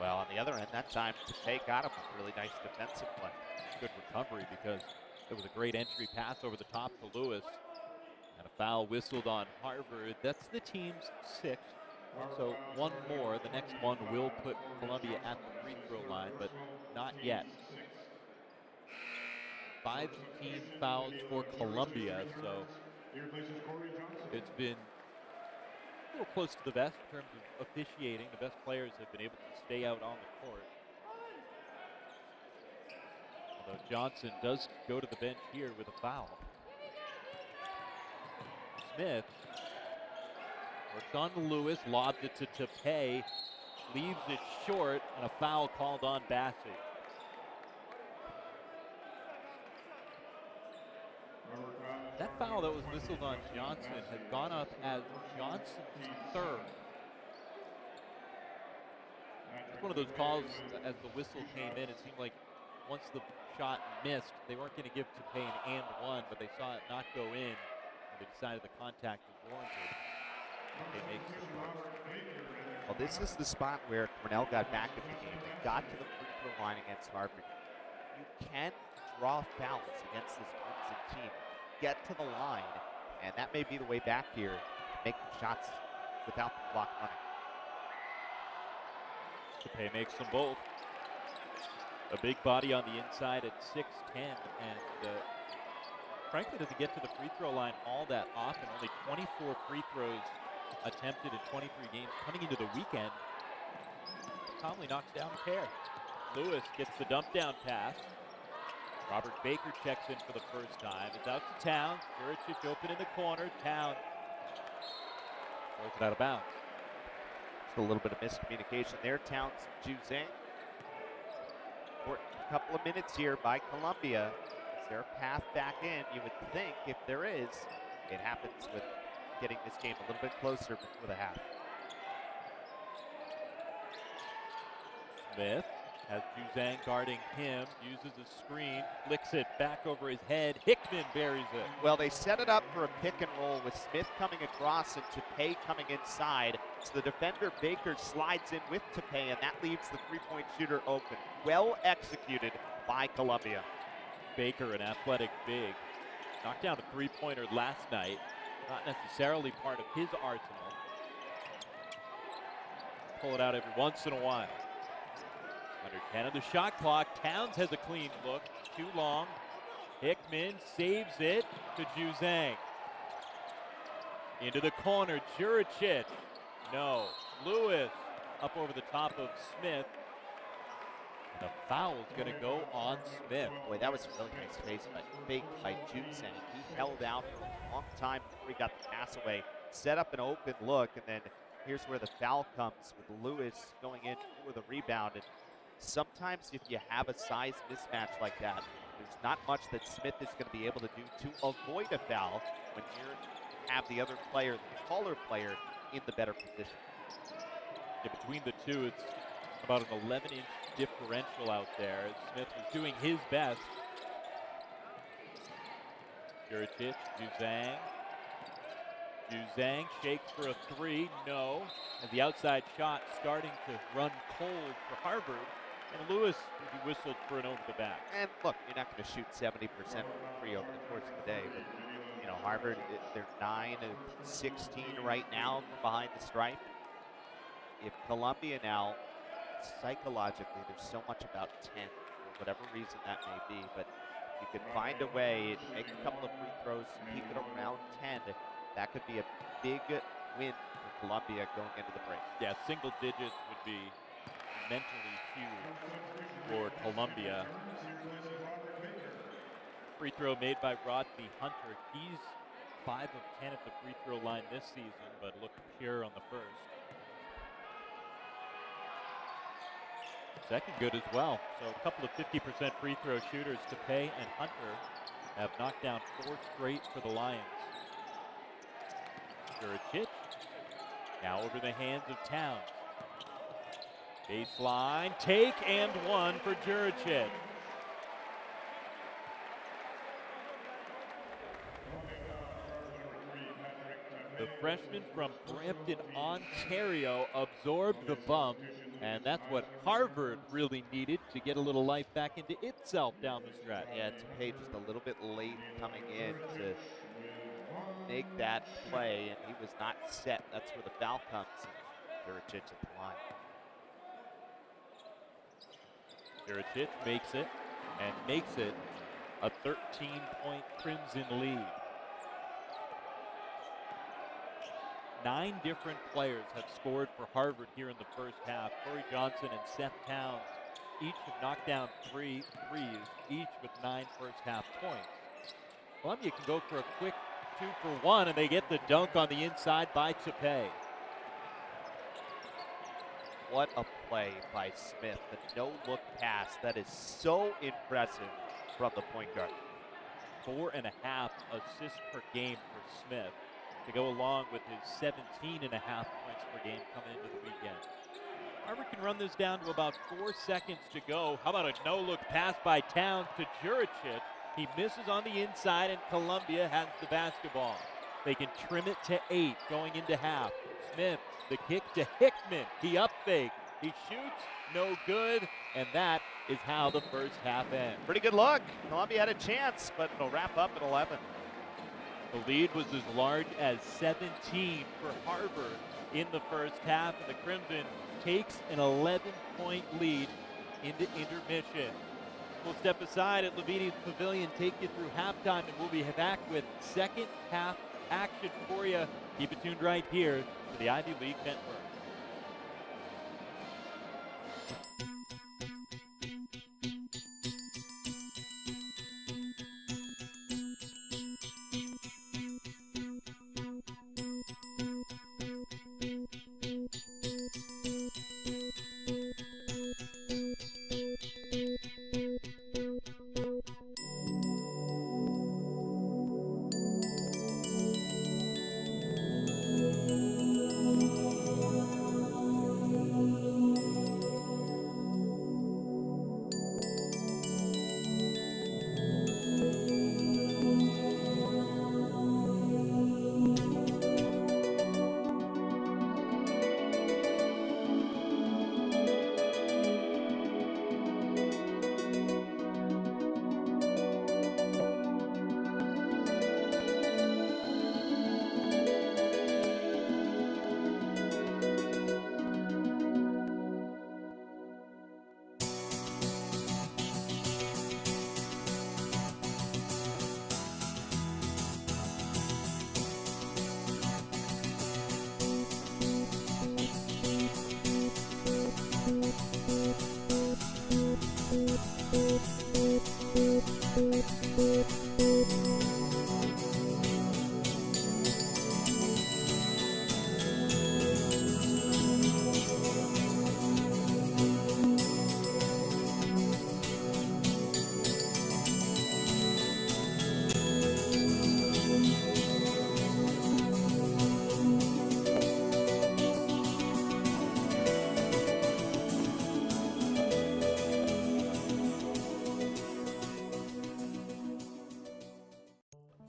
Well, on the other end, that time Tay got him a really nice defensive play. Good recovery because it was a great entry pass over the top to Lewis. And a foul whistled on Harvard. That's the team's 6th. So one more. The next one will put Columbia at the free throw line, but not yet. 5 team fouls for Columbia, so it's been a little close to the vest in terms of officiating. The best players have been able to stay out on the court. Although Johnson does go to the bench here with a foul. Smith works on to Lewis, lobs it to Tapé, leaves it short, and a foul called on Bassey. That foul that was whistled on Johnson has gone up as Johnson's 3rd. It's one of those calls, as the whistle came in, it seemed like once the shot missed, they weren't going to give Tepe an and one, but they saw it not go in, and they decided the contact was warranted. They make some runs. Well, this is the spot where Cornell got back in the game. They got to the free throw line against Harvard. You can draw fouls against this Crimson team. Get to the line, and that may be the way back here to make the shots without the clock running. Tepe makes them both. A big body on the inside at 6'10", and frankly doesn't get to the free throw line all that often. Only 24 free throws attempted in 23 games coming into the weekend. Calmly knocks down a pair. Lewis gets the dump down pass. Robert Baker checks in for the first time. It's out to Towns. Juricic open in the corner. Towns throws it out of bounds. Just a little bit of miscommunication there. Towns and Juzang. For a couple of minutes here by Columbia. Is there a path back in? You would think if there is, it happens with getting this game a little bit closer before the half. Smith has Juzang guarding him, uses a screen, flicks it back over his head. Hickman buries it. Well, they set it up for a pick and roll with Smith coming across and Tepe coming inside. So the defender Baker slides in with Tepe, and that leaves the three-point shooter open. Well executed by Columbia. Baker, an athletic big, knocked down a three-pointer last night. Not necessarily part of his arsenal. Pull it out every once in a while. Under 10 of the shot clock. Towns has a clean look. Too long. Hickman saves it to Juzang. Into the corner. Juricic. No. Lewis up over the top of Smith. And the foul is going to go on Smith. Boy, that was a really nice face by Juzang. He held out for a long time before he got the pass away. Set up an open look, and then here's where the foul comes with Lewis going in for the rebound. And sometimes if you have a size mismatch like that, there's not much that Smith is going to be able to do to avoid a foul when you have the other player, the taller player, in the better position. Yeah, between the two, it's about an 11-inch differential out there. Smith was doing his best. Juricic, Juzang. Juzang shakes for a three, no. And the outside shot starting to run cold for Harvard. And Lewis will be whistled for an over the back. And look, you're not going to shoot 70% from three over the course of the day. But, you know, Harvard, they're 9 of 16 right now from behind the stripe. If Columbia now, psychologically, there's so much about 10, for whatever reason that may be. But you can find a way to make a couple of free throws, keep it around 10. That could be a big win for Columbia going into the break. Yeah, single digits would be mentally huge for Columbia. Free throw made by Rodney Hunter. He's 5 of 10 at the free throw line this season, but looked pure on the first. Second good as well. So a couple of 50% free throw shooters, Tepe and Hunter, have knocked down 4 straight for the Lions. Juricic now over the hands of Towns. Baseline, take and one for Juricic. The freshman from Brampton, Ontario, absorbed the bump, and that's what Harvard really needed to get a little life back into itself down the stretch. Yeah, Tepe just a little bit late coming in to make that play, and he was not set. That's where the foul comes. Juricic at the line. Juricic makes it, and makes it a 13-point Crimson lead. 9 different players have scored for Harvard here in the first half. Corey Johnson and Seth Towns each have knocked down 3 threes, each with 9 first-half points. Columbia can go for a quick 2-for-1, and they get the dunk on the inside by Tepe. What a play by Smith. The no-look pass. That is so impressive from the point guard. 4.5 assists per game for Smith to go along with his 17.5 points per game coming into the weekend. Harvard can run this down to about 4 seconds to go. How about a no-look pass by Towns to Juricic? He misses on the inside, and Columbia has the basketball. They can trim it to 8 going into half. Smith, the kick to Hickman. He up fake. He shoots, no good, and that is how the first half ends. Pretty good look. Columbia had a chance, but it'll wrap up at 11. The lead was as large as 17 for Harvard in the first half, and the Crimson takes an 11-point lead into intermission. We'll step aside at Leviti's Pavilion, take you through halftime, and we'll be back with second half action for you. Keep it tuned right here to the Ivy League Network.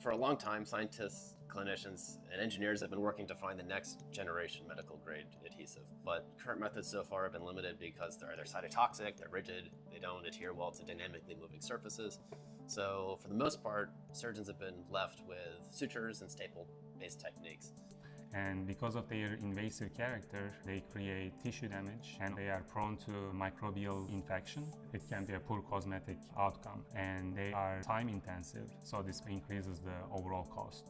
For a long time, scientists, clinicians, and engineers have been working to find the next generation medical grade adhesive. But current methods so far have been limited because they're either cytotoxic, they're rigid, they don't adhere well to dynamically moving surfaces. So for the most part, surgeons have been left with sutures and staple-based techniques. And because of their invasive character, they create tissue damage and they are prone to microbial infection. It can be a poor cosmetic outcome, and they are time intensive, so this increases the overall cost.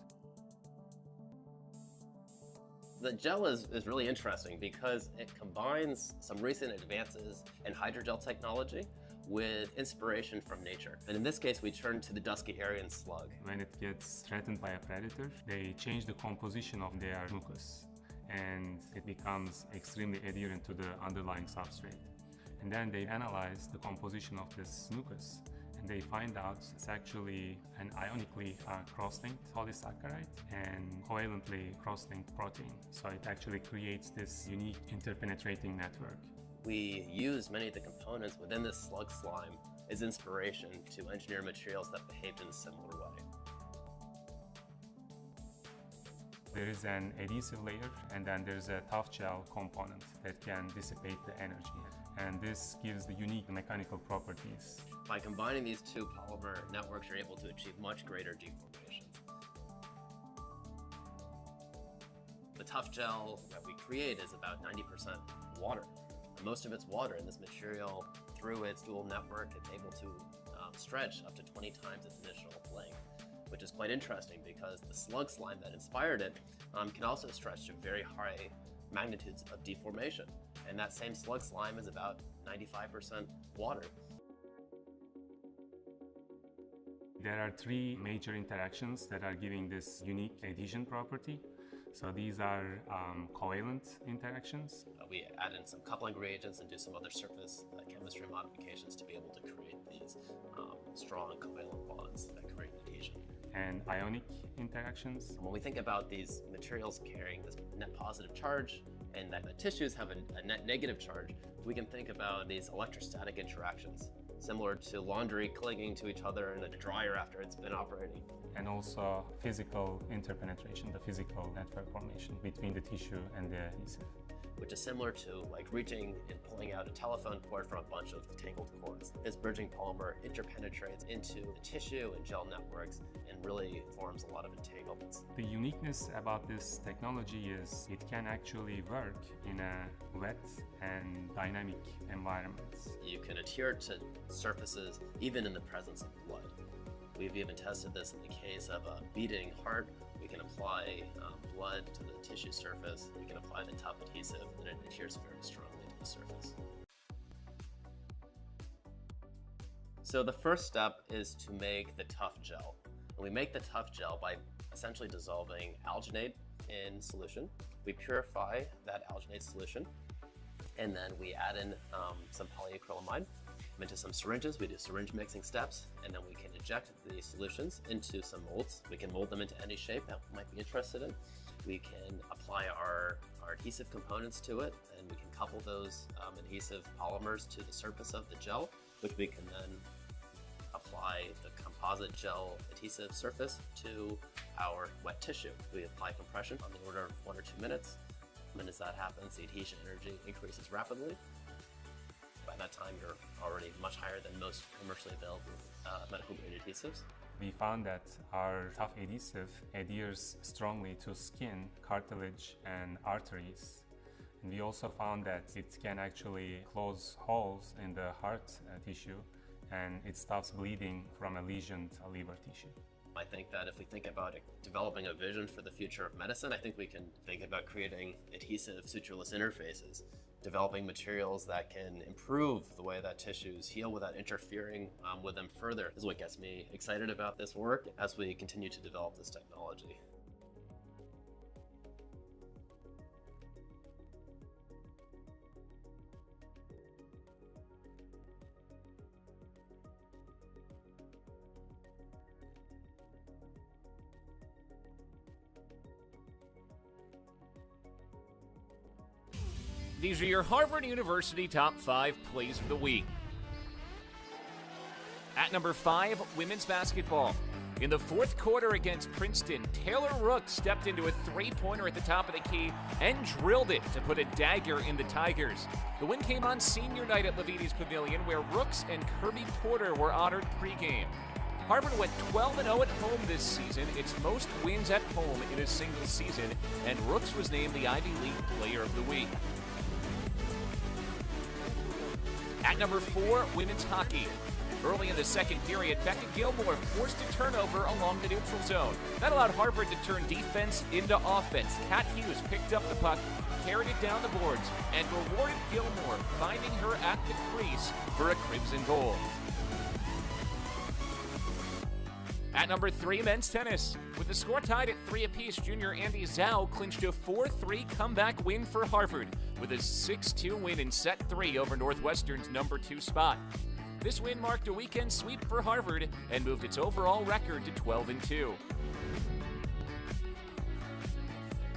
The gel is really interesting because it combines some recent advances in hydrogel technology with inspiration from nature. And in this case, we turn to the dusky Aryan slug. When it gets threatened by a predator, they change the composition of their mucus, and it becomes extremely adherent to the underlying substrate. And then they analyze the composition of this mucus, and they find out it's actually an ionically cross-linked polysaccharide and covalently cross-linked protein. So it actually creates this unique interpenetrating network. We use many of the components within this slug slime as inspiration to engineer materials that behave in a similar way. There is an adhesive layer, and then there's a tough gel component that can dissipate the energy. And this gives the unique mechanical properties. By combining these two polymer networks, you're able to achieve much greater deformation. The tough gel that we create is about 90% water. Most of it's water, and this material, through its dual network, it's able to stretch up to 20 times its initial length, which is quite interesting because the slug slime that inspired it can also stretch to very high magnitudes of deformation. And that same slug slime is about 95% water. There are three major interactions that are giving this unique adhesion property. So these are covalent interactions. We add in some coupling reagents and do some other surface chemistry modifications to be able to create these strong covalent bonds that create adhesion. And ionic interactions. When we think about these materials carrying this net positive charge, and that the tissues have a net negative charge, we can think about these electrostatic interactions, similar to laundry clinging to each other in a dryer after it's been operating. And also physical interpenetration, the physical network formation between the tissue and the adhesive. Which is similar to like reaching and pulling out a telephone cord from a bunch of tangled cords. This bridging polymer interpenetrates into the tissue and gel networks and really forms a lot of entanglements. The uniqueness about this technology is it can actually work in a wet and dynamic environments. You can adhere to surfaces even in the presence of blood. We've even tested this in the case of a beating heart. We can apply blood to the tissue surface. We can apply the tough adhesive, and it adheres very strongly to the surface. So the first step is to make the tough gel. And we make the tough gel by essentially dissolving alginate in solution. We purify that alginate solution, and then we add in some polyacrylamide into some syringes. We do syringe mixing steps, and then we can inject the solutions into some molds. We can mold them into any shape that we might be interested in. We can apply our adhesive components to it, and we can couple those adhesive polymers to the surface of the gel, which we can then apply the composite gel adhesive surface to our wet tissue. We apply compression on the order of 1 or 2 minutes. And as that happens, the adhesion energy increases rapidly. By that time, you're already much higher than most commercially available medical grade adhesives. We found that our tough adhesive adheres strongly to skin, cartilage, and arteries. And we also found that it can actually close holes in the heart tissue, and it stops bleeding from a lesioned liver tissue. I think that if we think about developing a vision for the future of medicine, I think we can think about creating adhesive sutureless interfaces, developing materials that can improve the way that tissues heal without interfering with them further. This is what gets me excited about this work as we continue to develop this technology. These are your Harvard University top 5 plays of the week. At number 5, women's basketball. In the fourth quarter against Princeton, Taylor Rooks stepped into a three-pointer at the top of the key and drilled it to put a dagger in the Tigers. The win came on senior night at Levites Pavilion, where Rooks and Kirby Porter were honored pregame. Harvard went 12-0 at home this season, its most wins at home in a single season, and Rooks was named the Ivy League Player of the Week. At number 4, women's hockey. Early in the second period, Becca Gilmore forced a turnover along the neutral zone. That allowed Harvard to turn defense into offense. Kat Hughes picked up the puck, carried it down the boards, and rewarded Gilmore, finding her at the crease for a crimson goal. At number 3, men's tennis. With the score tied at 3 apiece, junior Andy Zhao clinched a 4-3 comeback win for Harvard with a 6-2 win in set 3 over Northwestern's number 2 spot. This win marked a weekend sweep for Harvard and moved its overall record to 12-2.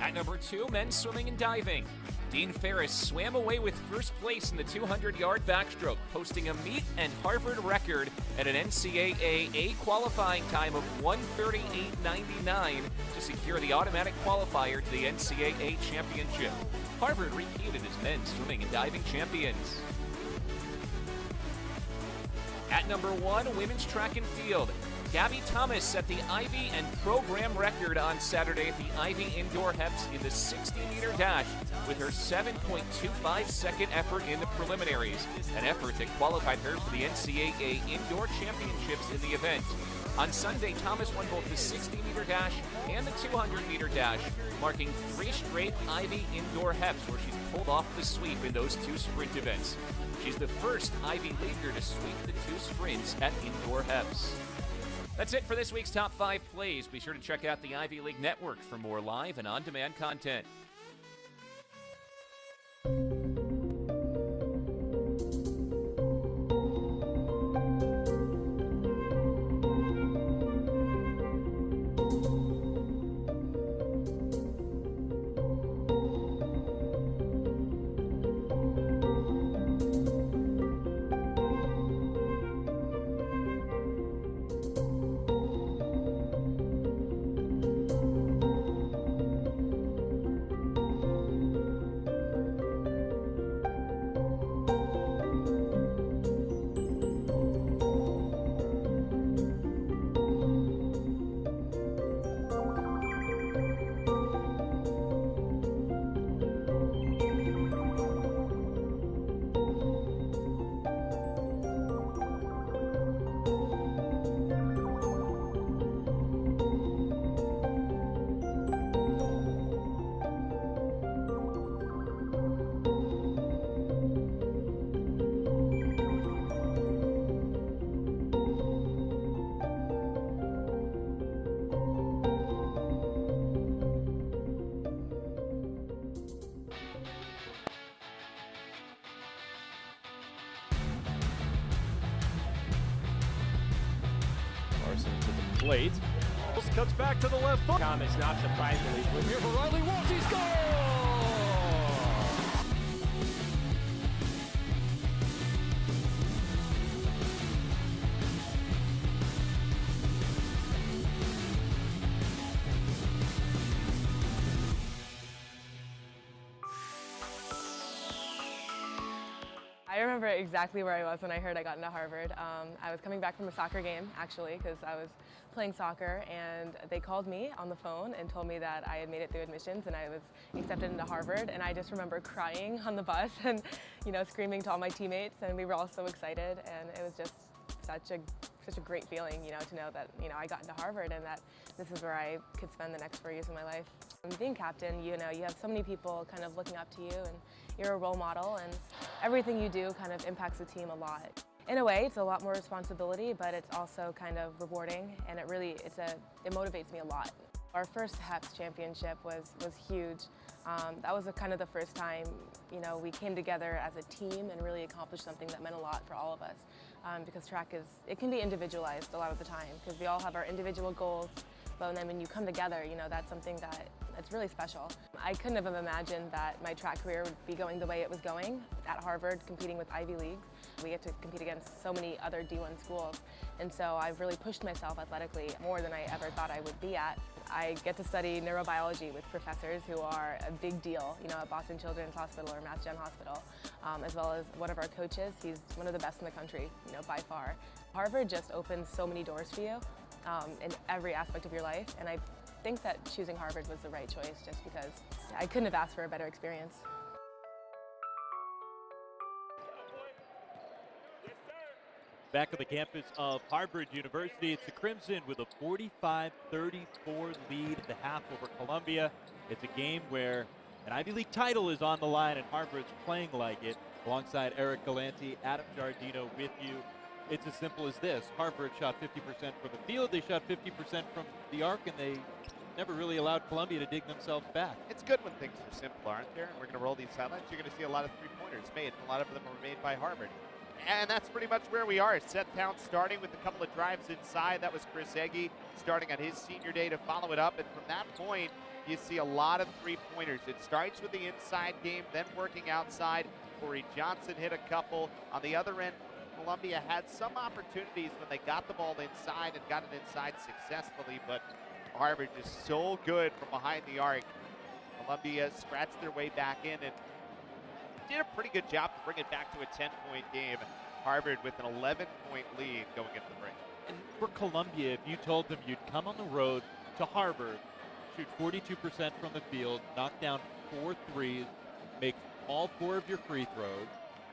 At number 2, men's swimming and diving. Dean Ferris swam away with first place in the 200-yard backstroke, posting a meet and Harvard record at an NCAA A qualifying time of 1:38.99 to secure the automatic qualifier to the NCAA championship. Harvard repeated as men's swimming and diving champions. At number 1, women's track and field. Gabby Thomas set the Ivy and program record on Saturday at the Ivy Indoor Heps in the 60-meter dash with her 7.25 second effort in the preliminaries, an effort that qualified her for the NCAA Indoor Championships in the event. On Sunday, Thomas won both the 60-meter dash and the 200-meter dash, marking 3 straight Ivy Indoor Heps where she's pulled off the sweep in those 2 sprint events. She's the first Ivy Leaguer to sweep the 2 sprints at Indoor Heps. That's it for this week's Top 5 Plays. Be sure to check out the Ivy League Network for more live and on-demand content. Morrison to the plate. Cuts back to the left foot. Thomas, not surprisingly, from here for Riley Walsh. He scores! I remember exactly where I was when I heard I got into Harvard. I was coming back from a soccer game, actually, because I was playing soccer, and they called me on the phone and told me that I had made it through admissions and I was accepted into Harvard. And I just remember crying on the bus and, screaming to all my teammates, and we were all so excited, and it was just such a great feeling, to know that, I got into Harvard and that this is where I could spend the next 4 years of my life. And being captain, you have so many people kind of looking up to you, and you're a role model, and everything you do kind of impacts the team a lot. In a way, it's a lot more responsibility, but it's also kind of rewarding, and it motivates me a lot. Our first HEPS championship was huge. That was kind of the first time, we came together as a team and really accomplished something that meant a lot for all of us. Because track it can be individualized a lot of the time, because we all have our individual goals, but then when you come together, that's something that's really special. I couldn't have imagined that my track career would be going the way it was going at Harvard, competing with Ivy Leagues. We get to compete against so many other D1 schools, and so I've really pushed myself athletically more than I ever thought I would be at. I get to study neurobiology with professors who are a big deal, at Boston Children's Hospital or Mass Gen Hospital, as well as one of our coaches. He's one of the best in the country, by far. Harvard just opens so many doors for you in every aspect of your life, and I think that choosing Harvard was the right choice just because I couldn't have asked for a better experience. Back at the campus of Harvard University, it's the Crimson with a 45-34 lead at the half over Columbia. It's a game where an Ivy League title is on the line, and Harvard's playing like it. Alongside Eric Galanti, Adam Giardino with you. It's as simple as this. Harvard shot 50% from the field. They shot 50% from the arc, and they never really allowed Columbia to dig themselves back. It's good when things are simple, aren't there? And we're going to roll these highlights. You're going to see a lot of three-pointers made, and a lot of them were made by Harvard. And that's pretty much where we are. Seth Towns starting with a couple of drives inside. That was Chris Egge starting on his senior day to follow it up. And from that point, you see a lot of three-pointers. It starts with the inside game, then working outside. Corey Johnson hit a couple. On the other end, Columbia had some opportunities when they got the ball inside and got it inside successfully, but Harvard just so good from behind the arc. Columbia scratched their way back in and did a pretty good job to bring it back to a 10-point game. Harvard with an 11-point lead going into the break. And for Columbia, if you told them you'd come on the road to Harvard, shoot 42% from the field, knock down 4 threes, make all 4 of your free throws,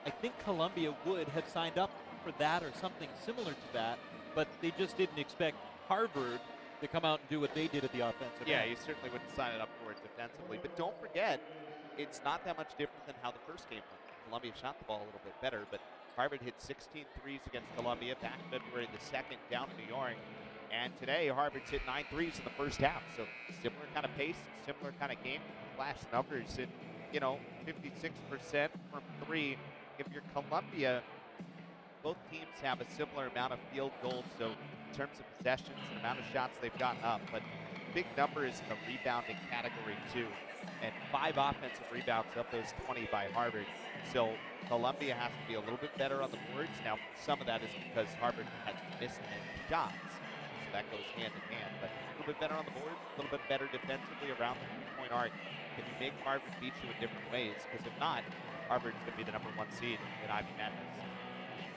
I think Columbia would have signed up for that or something similar to that, but they just didn't expect Harvard to come out and do what they did at the offensive end. You certainly wouldn't sign it up for it defensively, but don't forget, it's not that much different than how the first game went. Columbia shot the ball a little bit better, but Harvard hit 16 threes against Columbia back February the 2nd down in New York. And today, Harvard's hit 9 threes in the first half. So similar kind of pace, similar kind of game. Flash numbers at, 56% from 3. If you're Columbia, both teams have a similar amount of field goals. So in terms of possessions and amount of shots they've gotten up, but big numbers in the rebounding category too. And 5 offensive rebounds of those 20 by Harvard. So Columbia has to be a little bit better on the boards. Now, some of that is because Harvard has missed shots. So that goes hand in hand. But a little bit better on the boards, a little bit better defensively around the three-point arc. Can you make Harvard beat you in different ways? Because if not, Harvard's going to be the #1 seed in Ivy Madness.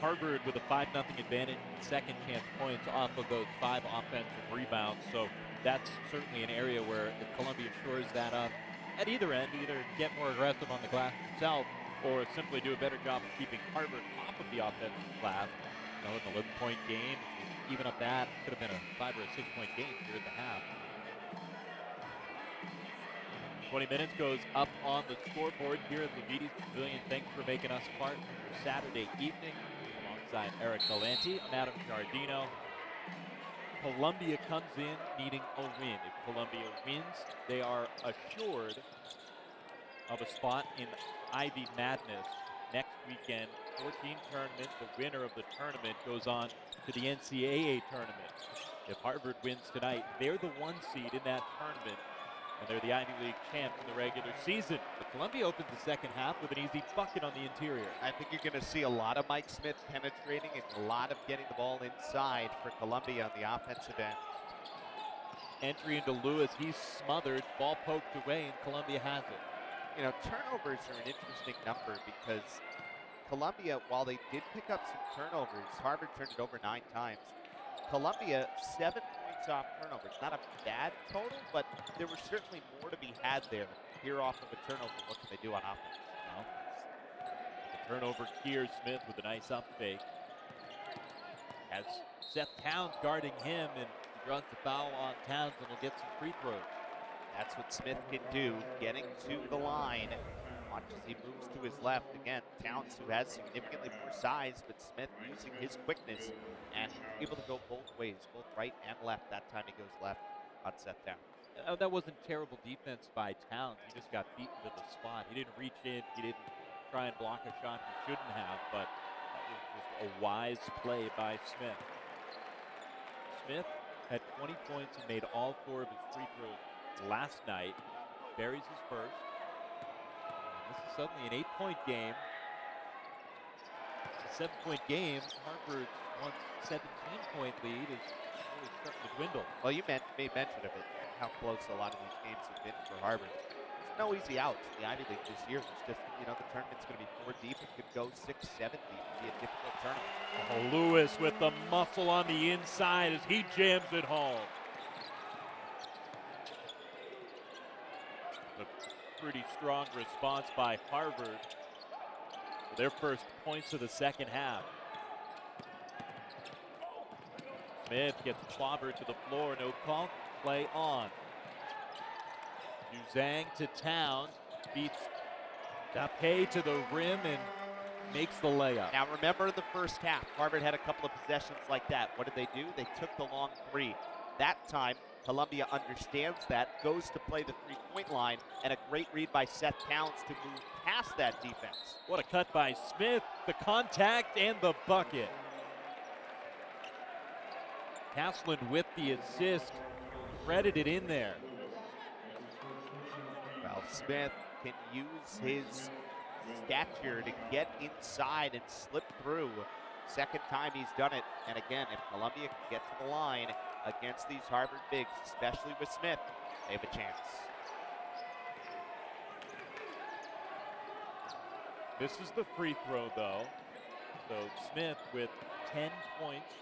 Harvard with a 5-0 advantage, second chance points off of those 5 offensive rebounds. So that's certainly an area where if Columbia shores that up at either end, either get more aggressive on the glass itself or simply do a better job of keeping Harvard off of the offensive glass. An 11-point game, even up that, could have been a 5 or a 6-point game here at the half. 20 minutes goes up on the scoreboard here at Levites Pavilion. Thanks for making us part of your Saturday evening. Alongside Eric Galanti, I'm Adam Giardino. Columbia comes in needing a win. If Columbia wins, they are assured of a spot in Ivy Madness next weekend. 14 tournament. The winner of the tournament goes on to the NCAA tournament. If Harvard wins tonight, they're the 1 seed in that tournament, and they're the Ivy League champs in the regular season. But Columbia opens the second half with an easy bucket on the interior. I think you're going to see a lot of Mike Smith penetrating and a lot of getting the ball inside for Columbia on the offensive end. Entry into Lewis, he's smothered, ball poked away, and Columbia has it. You know, turnovers are an interesting number because Columbia, while they did pick up some turnovers, Harvard turned it over 9 times. Columbia, 7 points off turnovers. Not a bad total, but there was certainly more to be had there. Here off of a turnover, what can they do on offense? Well, the turnover here, Smith with a nice up fake. Has Seth Towns guarding him, and he draws the foul on Towns, and will get some free throws. That's what Smith can do, getting to the line. Watch as he moves to his left. Again, Towns, who has significantly more size, but Smith using his quickness and able to go both ways, both right and left. That time he goes left on Seth Towns. That wasn't terrible defense by Towns. He just got beaten to the spot. He didn't reach in. He didn't try and block a shot he shouldn't have, but that was just a wise play by Smith. Smith had 20 points and made all 4 of his free throws last night. Buries his first. And this is suddenly an 8-point game. It's a 7-point game. Harvard's once 17-point lead is really starting to dwindle. Well, you made mention of it, how close a lot of these games have been for Harvard. There's no easy outs in the Ivy League this year. It's just, you know, the tournament's going to be 4 deep. It could go 6, 7 deep. It'd be a difficult tournament. Oh, Lewis with the muscle on the inside as he jams it home. A pretty strong response by Harvard for their first points of the second half. Smith gets clobbered to the floor, no call, play on. Zhang to Towns, beats Dapé to the rim and makes the layup. Now remember the first half, Harvard had a couple of possessions like that. What did they do? They took the long 3. That time, Columbia understands that, goes to play the 3-point line, and a great read by Seth Towns to move past that defense. What a cut by Smith, the contact and the bucket. Caslin with the assist, threaded it in there. Well, Smith can use his stature to get inside and slip through. Second time he's done it. And again, if Columbia can get to the line against these Harvard bigs, especially with Smith, they have a chance. This is the free throw, though. So Smith with 10 points,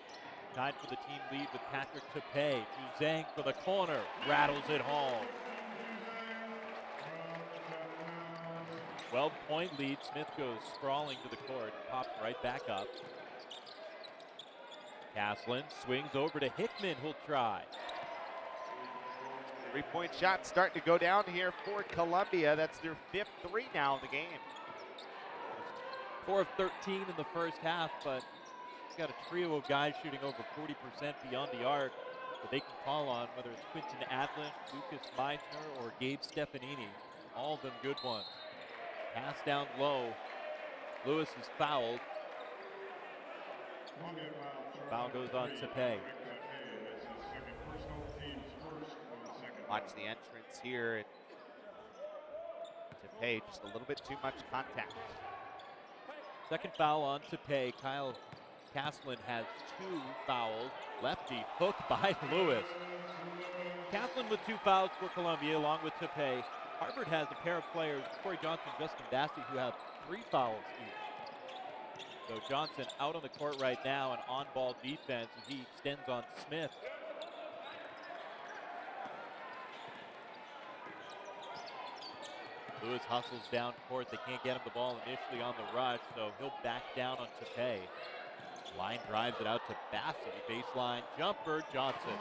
tied for the team lead with Patrick Tapé. Zhang for the corner, rattles it home. 12-point lead. Smith goes sprawling to the court, pops right back up. Caslin swings over to Hickman, who'll try. 3-point shot starting to go down here for Columbia. That's their 5th 3 now of the game. 4 of 13 in the first half, but he's got a trio of guys shooting over 40% beyond the arc that they can call on, whether it's Quinton Adlin, Lucas Meisner, or Gabe Stefanini. All of them good ones. Pass down low. Lewis is fouled. Foul goes on Tapé. Watch the entrance here. Tapé, just a little bit too much contact. Second foul on Tapé. Kyle Caslin has 2 fouls. Lefty hooked by Lewis. Caslin with 2 fouls for Columbia, along with Tapé. Harvard has a pair of players, Corey Johnson and Justin Bassey, who have 3 fouls each. So Johnson out on the court right now, an on-ball defense, and he extends on Smith. Lewis hustles down court. They can't get him the ball initially on the rush, so he'll back down on Tapé. Line drives it out to Bassey. Baseline jumper, Johnson.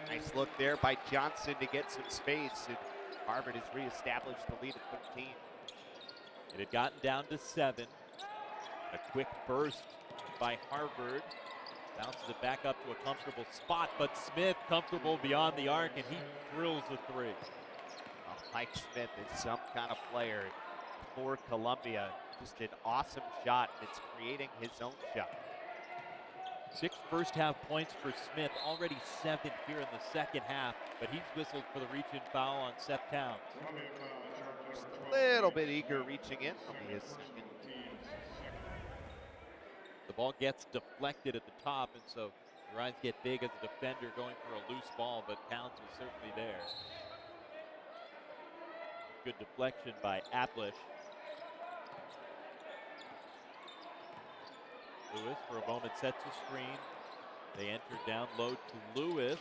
Nice look there by Johnson to get some space, and Harvard has reestablished the lead at 13. It had gotten down to 7. A quick burst by Harvard. Bounces it back up to a comfortable spot, but Smith comfortable beyond the arc, and he drills the 3. Well, Mike Smith is some kind of player for Columbia. Just an awesome shot, and it's creating his own shot. 6 first-half points for Smith, already 7 here in the second half, but he's whistled for the reach-in foul on Seth Towns. Just a little bit eager reaching in. That'll be his second. The ball gets deflected at the top, and so your eyes get big as a defender going for a loose ball, but Towns was certainly there. Good deflection by Aplish. Lewis for a moment sets a screen. They enter down low to Lewis.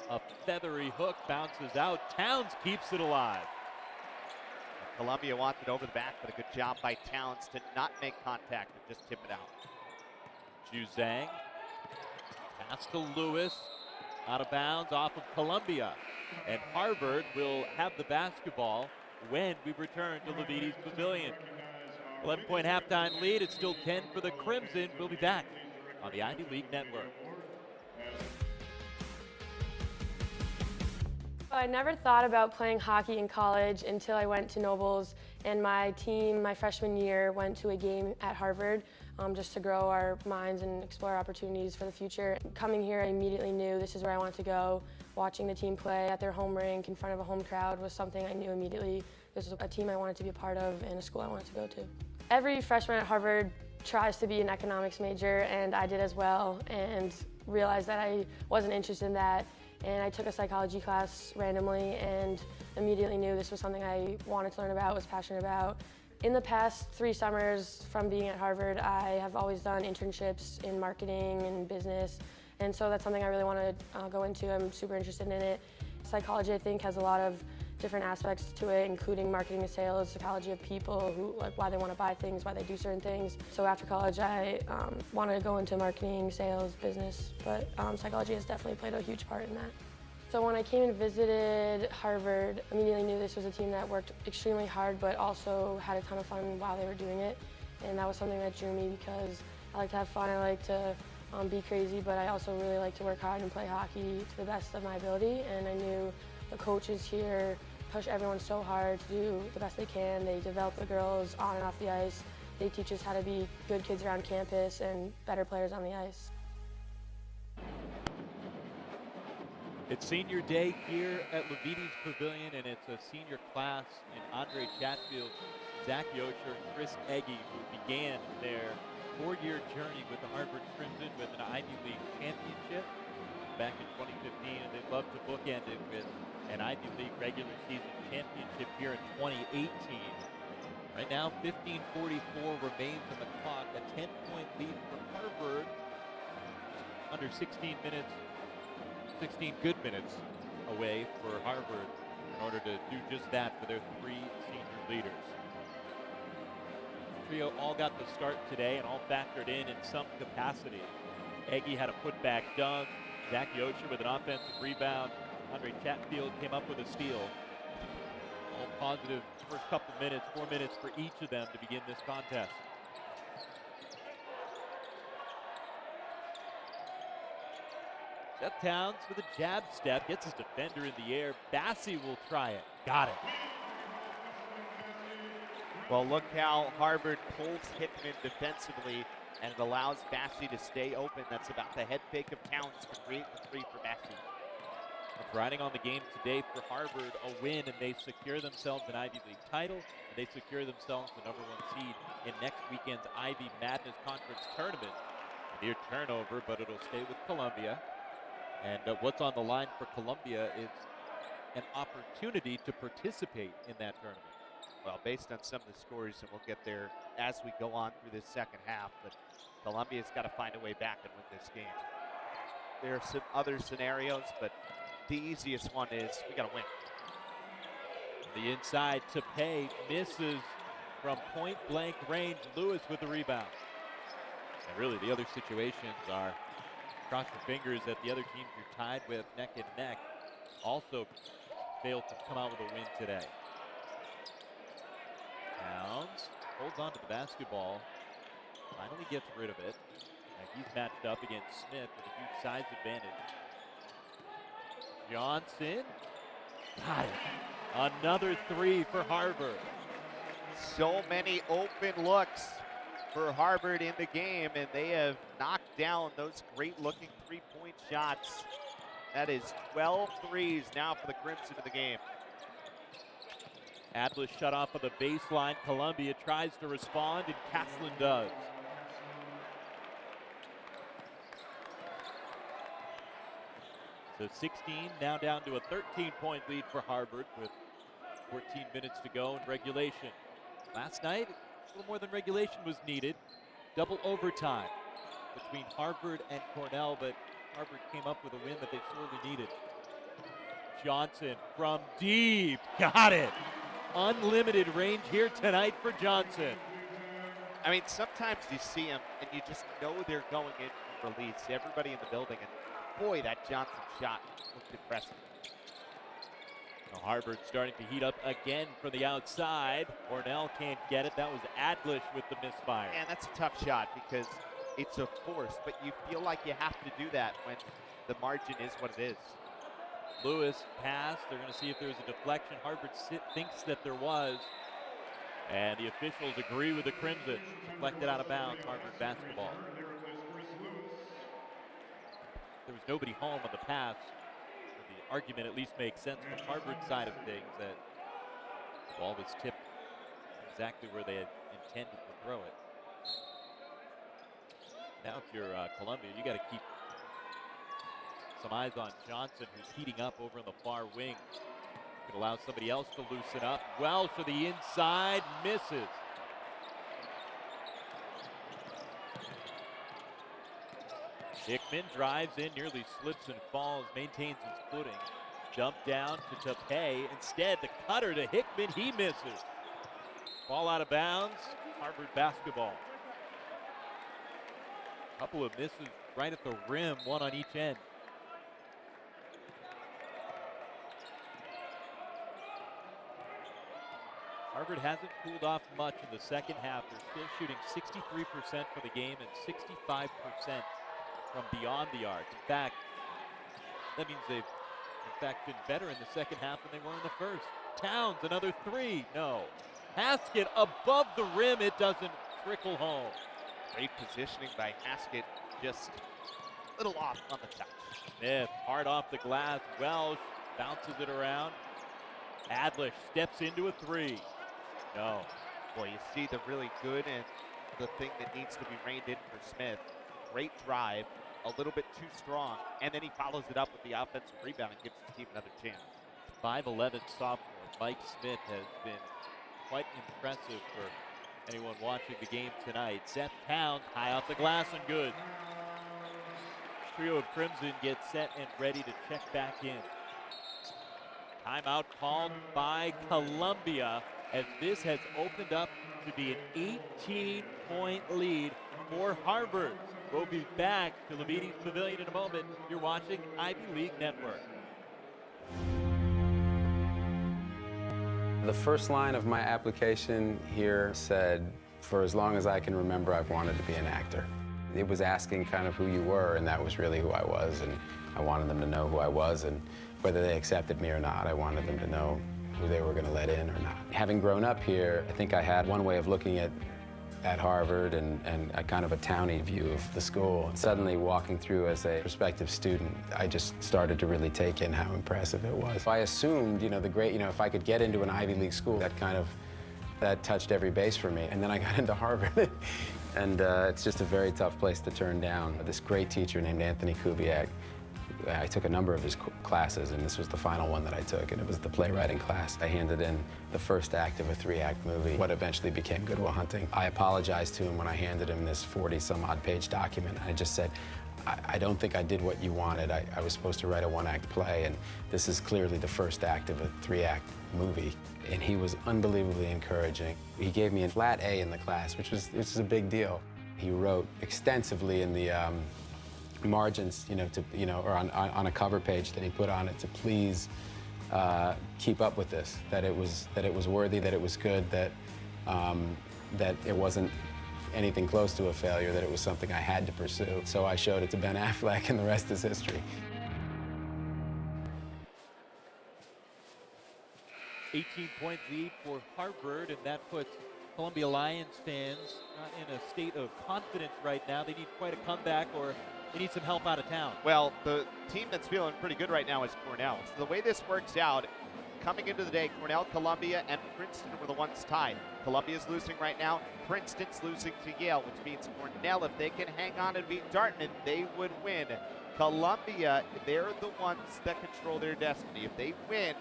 A feathery hook bounces out. Towns keeps it alive. Columbia wants it over the back, but a good job by Towns to not make contact and just tip it out. Juzang. Pass to Lewis. Out of bounds off of Columbia. And Harvard will have the basketball when we return to Levites Pavilion. 11-point halftime lead. It's still 10 for the Crimson. We'll be back on the Ivy League Network. I never thought about playing hockey in college until I went to Nobles, and my team, my freshman year, went to a game at Harvard just to grow our minds and explore opportunities for the future. Coming here, I immediately knew this is where I wanted to go. Watching the team play at their home rink in front of a home crowd was something I knew immediately. This was a team I wanted to be a part of and a school I wanted to go to. Every freshman at Harvard tries to be an economics major, and I did as well, and realized that I wasn't interested in that. And I took a psychology class randomly and immediately knew this was something I wanted to learn about, was passionate about. In the past 3 summers from being at Harvard, I have always done internships in marketing and business, and so that's something I really want to go into. I'm super interested in it. Psychology, I think, has a lot of different aspects to it, including marketing and sales, psychology of people, why they want to buy things, why they do certain things. So after college, I wanted to go into marketing, sales, business, but psychology has definitely played a huge part in that. So when I came and visited Harvard, I immediately knew this was a team that worked extremely hard, but also had a ton of fun while they were doing it. And that was something that drew me because I like to have fun, I like to be crazy, but I also really like to work hard and play hockey to the best of my ability. And I knew the coaches here push everyone so hard to do the best they can. They develop the girls on and off the ice. They teach us how to be good kids around campus and better players on the ice. It's senior day here at Levites Pavilion, and it's a senior class in Andre Chatfield, Zach Yosher, and Chris Egge, who began their 4-year journey with the Harvard Crimson with an Ivy League championship back in 2015, and they'd love to bookend it with an Ivy League regular season championship here in 2018. Right now, 15:44 remains on the clock, a 10-point lead for Harvard. Under 16 good minutes away for Harvard in order to do just that for their 3 senior leaders. The trio all got the start today and all factored in some capacity. Egge had a putback dunk. Zach Yosher with an offensive rebound. Andre Chatfield came up with a steal. All positive first couple minutes, 4 minutes for each of them to begin this contest. Seth Towns with a jab step, gets his defender in the air. Bassey will try it. Got it. Well, look how Harvard pulls Hickman defensively, and it allows Bassey to stay open. That's about the head fake of Towns to create the 3 for Bassey. Riding on the game today for Harvard, a win, and they secure themselves an Ivy League title, and they secure themselves the #1 seed in next weekend's Ivy Madness Conference tournament. A near turnover, but it'll stay with Columbia. And what's on the line for Columbia is an opportunity to participate in that tournament. Well, based on some of the scores, and we'll get there as we go on through this second half, but Columbia's got to find a way back and win this game. There are some other scenarios, but the easiest one is we got to win. The inside to Pay, misses from point blank range. Lewis with the rebound. And really the other situations are cross your fingers that the other teams you're tied with neck and neck also failed to come out with a win today. Towns holds on to the basketball, finally gets rid of it. And he's matched up against Smith with a huge size advantage. Johnson, got it. Another 3 for Harvard. So many open looks for Harvard in the game, and they have knocked down those great-looking three-point shots. That is 12 threes now for the Crimson in the game. Adler shut off of the baseline. Columbia tries to respond, and Caslin does. So 16 now down to a 13-point lead for Harvard with 14 minutes to go in regulation. Last night, a little more than regulation was needed. Double overtime between Harvard and Cornell, but Harvard came up with a win that they sorely needed. Johnson from deep, got it. Unlimited range here tonight for Johnson. I mean, sometimes you see them and you just know they're going in for release. Everybody in the building, and boy, that Johnson shot looked impressive. Now Harvard starting to heat up again from the outside. Cornell can't get it. That was Adlish with the misfire. And that's a tough shot because it's a force, but you feel like you have to do that when the margin is what it is. Lewis pass. They're going to see if there's a deflection. Harvard thinks that there was. And the officials agree with the Crimson. Deflected out of bounds, Harvard basketball. There was nobody home on the pass. The argument at least makes sense from Harvard's side of things that the ball was tipped exactly where they had intended to throw it. Now if you're Columbia, you got to keep some eyes on Johnson, who's heating up over on the far wing. Could allow somebody else to loosen up. Welsh to the inside, misses. Hickman drives in, nearly slips and falls, maintains his footing. Jump down to Tapé. Instead, the cutter to Hickman, he misses. Ball out of bounds, Harvard basketball. Couple of misses right at the rim, one on each end. Harvard hasn't cooled off much in the second half. They're still shooting 63% for the game and 65% from beyond the arc. In fact, that means they've, in fact, been better in the second half than they were in the first. Towns, another three. No. Haskett above the rim. It doesn't trickle home. Great positioning by Haskett. Just a little off on the touch. Smith, hard off the glass. Welsh bounces it around. Adlish steps into a three. No. Boy, you see the really good and the thing that needs to be reined in for Smith. Great drive, a little bit too strong, and then he follows it up with the offensive rebound and gives his team another chance. 5'11" sophomore Mike Smith has been quite impressive for anyone watching the game tonight. Seth Towns, high off the glass and good. Trio of Crimson gets set and ready to check back in. Timeout called by Columbia, as this has opened up to be an 18-point lead for Harvard. We'll be back to Leviti's Pavilion in a moment. You're watching Ivy League Network. The first line of my application here said, for as long as I can remember, I've wanted to be an actor. It was asking kind of who you were, and that was really who I was, and I wanted them to know who I was, and whether they accepted me or not, I wanted them to know who they were going to let in or not. Having grown up here, I think I had one way of looking at Harvard and a kind of a towny view of the school. And suddenly walking through as a prospective student, I just started to really take in how impressive it was. I assumed, if I could get into an Ivy League school, that touched every base for me. And then I got into Harvard. And it's just a very tough place to turn down. This great teacher named Anthony Kubiak, I took a number of his classes, and this was the final one that I took, and it was the playwriting class. I handed in the first act of a 3-act movie, what eventually became Good Will Hunting. I apologized to him when I handed him this 40-some-odd page document. I just said, I don't think I did what you wanted. I was supposed to write a 1-act play, and this is clearly the first act of a 3-act movie. And he was unbelievably encouraging. He gave me a flat A in the class, which was a big deal. He wrote extensively in the margins, or on a cover page that he put on it to please keep up with this, that it was worthy, that it was good, that it wasn't anything close to a failure, that it was something I had to pursue. So I showed it to Ben Affleck, and the rest is history. 18-point lead for Harvard, and that puts Columbia Lions fans not in a state of confidence right now. They need quite a comeback, or they need some help out of town. Well, the team that's feeling pretty good right now is Cornell. So the way this works out, coming into the day, Cornell, Columbia, and Princeton were the ones tied. Columbia's losing right now. Princeton's losing to Yale, which means Cornell, if they can hang on and beat Dartmouth, they would win. Columbia, they're the ones that control their destiny. If they win,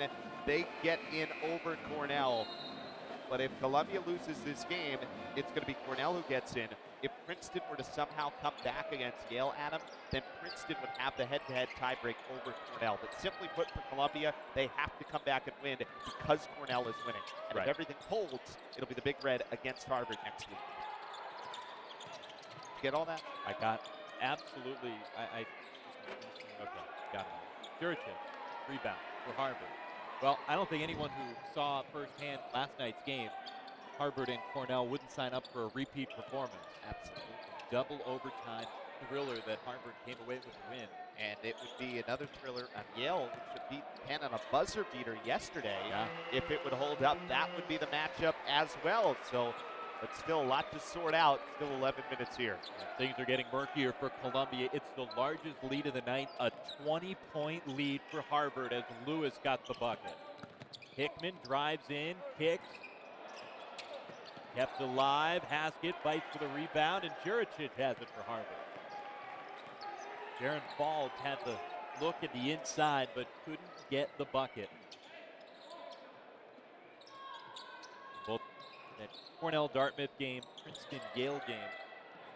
they get in over Cornell. But if Columbia loses this game, it's going to be Cornell who gets in. If Princeton were to somehow come back against Yale, Adam, then Princeton would have the head-to-head tiebreak over Cornell. But simply put, for Columbia, they have to come back and win because Cornell is winning. And if everything holds, it'll be the Big Red against Harvard next week. Get all that? I got absolutely. Okay, got it. Juricic, rebound for Harvard. Well, I don't think anyone who saw firsthand last night's game, Harvard and Cornell, wouldn't sign up for a repeat performance. Absolutely. Double overtime thriller that Harvard came away with a win. And it would be another thriller on Yale, which would beat Penn on a buzzer beater yesterday. Yeah. If it would hold up, that would be the matchup as well. So, but still a lot to sort out. Still 11 minutes here. Things are getting murkier for Columbia. It's the largest lead of the night, a 20-point lead for Harvard as Lewis got the bucket. Hickman drives in, kicks, kept alive. Haskett fights for the rebound, and Juricic has it for Harvard. Jaron Bald had the look at the inside, but couldn't get the bucket. Both that Cornell-Dartmouth game, Princeton-Yale game,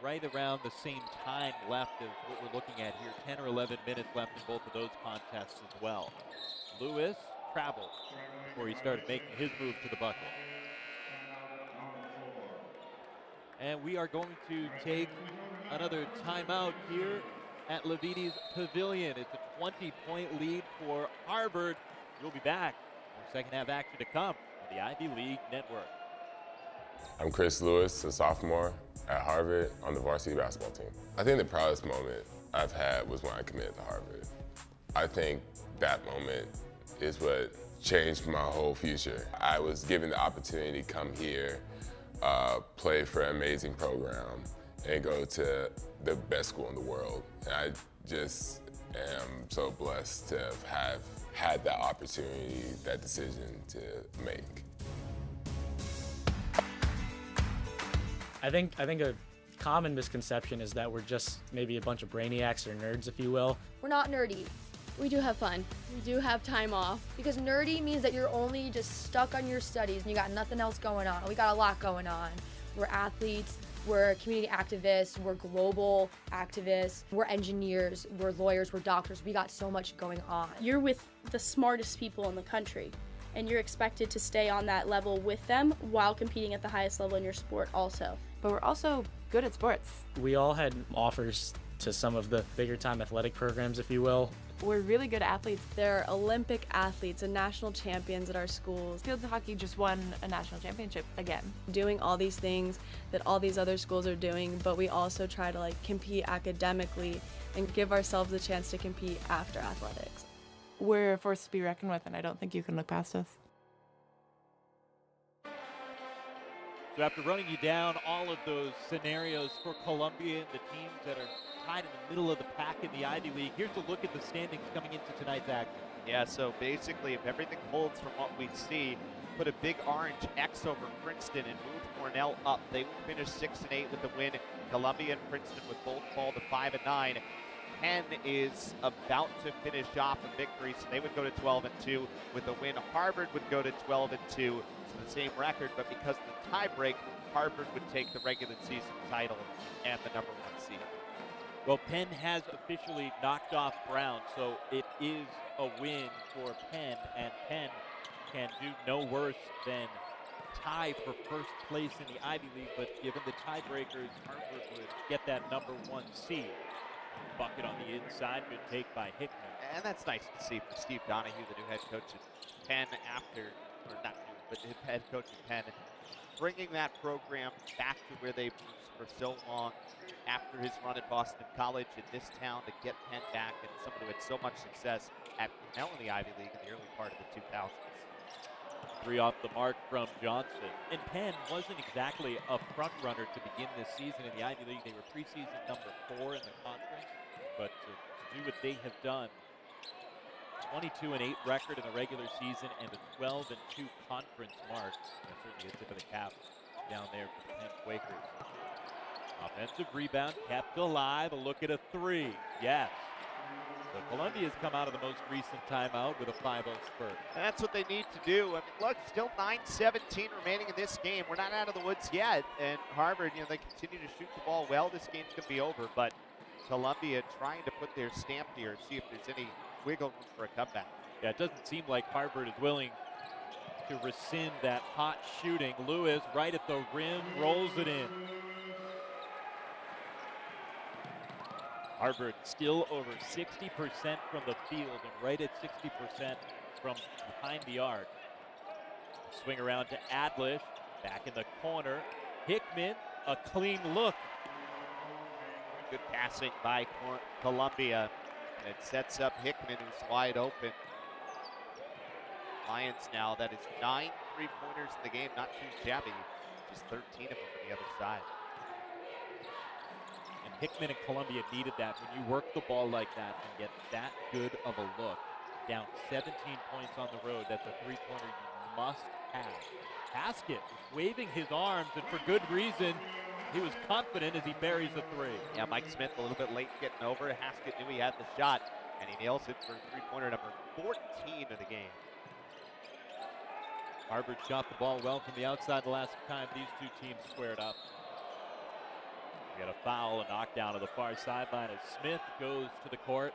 right around the same time left as what we're looking at here. 10 or 11 minutes left in both of those contests as well. Lewis traveled before he started making his move to the bucket. And we are going to take another timeout here at Levites Pavilion. It's a 20-point lead for Harvard. We'll be back. More second half action to come on the Ivy League Network. I'm Chris Lewis, a sophomore at Harvard on the varsity basketball team. I think the proudest moment I've had was when I committed to Harvard. I think that moment is what changed my whole future. I was given the opportunity to come here, play for an amazing program, and go to the best school in the world. And I just am so blessed to have had that opportunity, that decision to make. I think a common misconception is that we're just maybe a bunch of brainiacs or nerds, if you will. We're not nerdy. We do have fun. We do have time off. Because nerdy means that you're only just stuck on your studies and you got nothing else going on. We got a lot going on. We're athletes, we're community activists, we're global activists, we're engineers, we're lawyers, we're doctors. We got so much going on. You're with the smartest people in the country, and you're expected to stay on that level with them while competing at the highest level in your sport also. But we're also good at sports. We all had offers to some of the bigger time athletic programs, if you will. We're really good athletes. They're Olympic athletes and national champions at our schools. Field hockey just won a national championship again. Doing all these things that all these other schools are doing, but we also try to compete academically and give ourselves a chance to compete after athletics. We're a force to be reckoned with, and I don't think you can look past us. So after running you down all of those scenarios for Columbia and the teams that are tied in the middle of the pack in the Ivy League, here's a look at the standings coming into tonight's action. Yeah, so basically, if everything holds from what we see, put a big orange X over Princeton and move Cornell up. They will finish 6-8 with the win. Columbia and Princeton would both fall to 5-9. Penn is about to finish off a victory, so they would go to 12-2 with a win. Harvard would go to 12-2, so the same record, but because of the tiebreak, Harvard would take the regular season title and the #1 seed. Well, Penn has officially knocked off Brown, so it is a win for Penn, and Penn can do no worse than tie for first place in the Ivy League, but given the tiebreakers, Harvard would get that #1 seed. Bucket on the inside, good take by Hickman. And that's nice to see for Steve Donahue, the new head coach at Penn after, or not new, but the head coach at Penn, bringing that program back to where they've been for so long after his run at Boston College in this town to get Penn back, and someone who had so much success at Cornell in the Ivy League in the early part of the 2000s. three off the mark from Johnson. And Penn wasn't exactly a front runner to begin this season in the Ivy League. They were preseason number 4 in the conference. But to do what they have done, 22-8 record in the regular season and a 12-2 conference mark. Certainly a tip of the cap down there for the Penn Quakers. Offensive rebound kept alive. A look at a three. Yes. So Columbia's come out of the most recent timeout with a 5-0 spurt. That's what they need to do. I mean, look, still 9:17 remaining in this game. We're not out of the woods yet. And Harvard, they continue to shoot the ball well. This game's going to be over. But Columbia trying to put their stamp here and see if there's any wiggle room for a comeback. Yeah, it doesn't seem like Harvard is willing to rescind that hot shooting. Lewis right at the rim, rolls it in. Harvard still over 60% from the field and right at 60% from behind the arc. Swing around to Adlish, back in the corner. Hickman, a clean look. Good passing by Columbia. And it sets up Hickman, who's wide open. Lions now, that is 9 3-pointers in the game, not too shabby. Just 13 of them on the other side. And Hickman and Columbia needed that. When you work the ball like that and get that good of a look, down 17 points on the road, that's a 3-pointer you must have. Haskett waving his arms, and for good reason. He was confident as he buries a three. Yeah, Mike Smith a little bit late getting over. Haskett knew he had the shot, and he nails it for three-pointer number 14 of the game. Harvard shot the ball well from the outside the last time these two teams squared up. We got a foul, a knockdown to the far sideline as Smith goes to the court.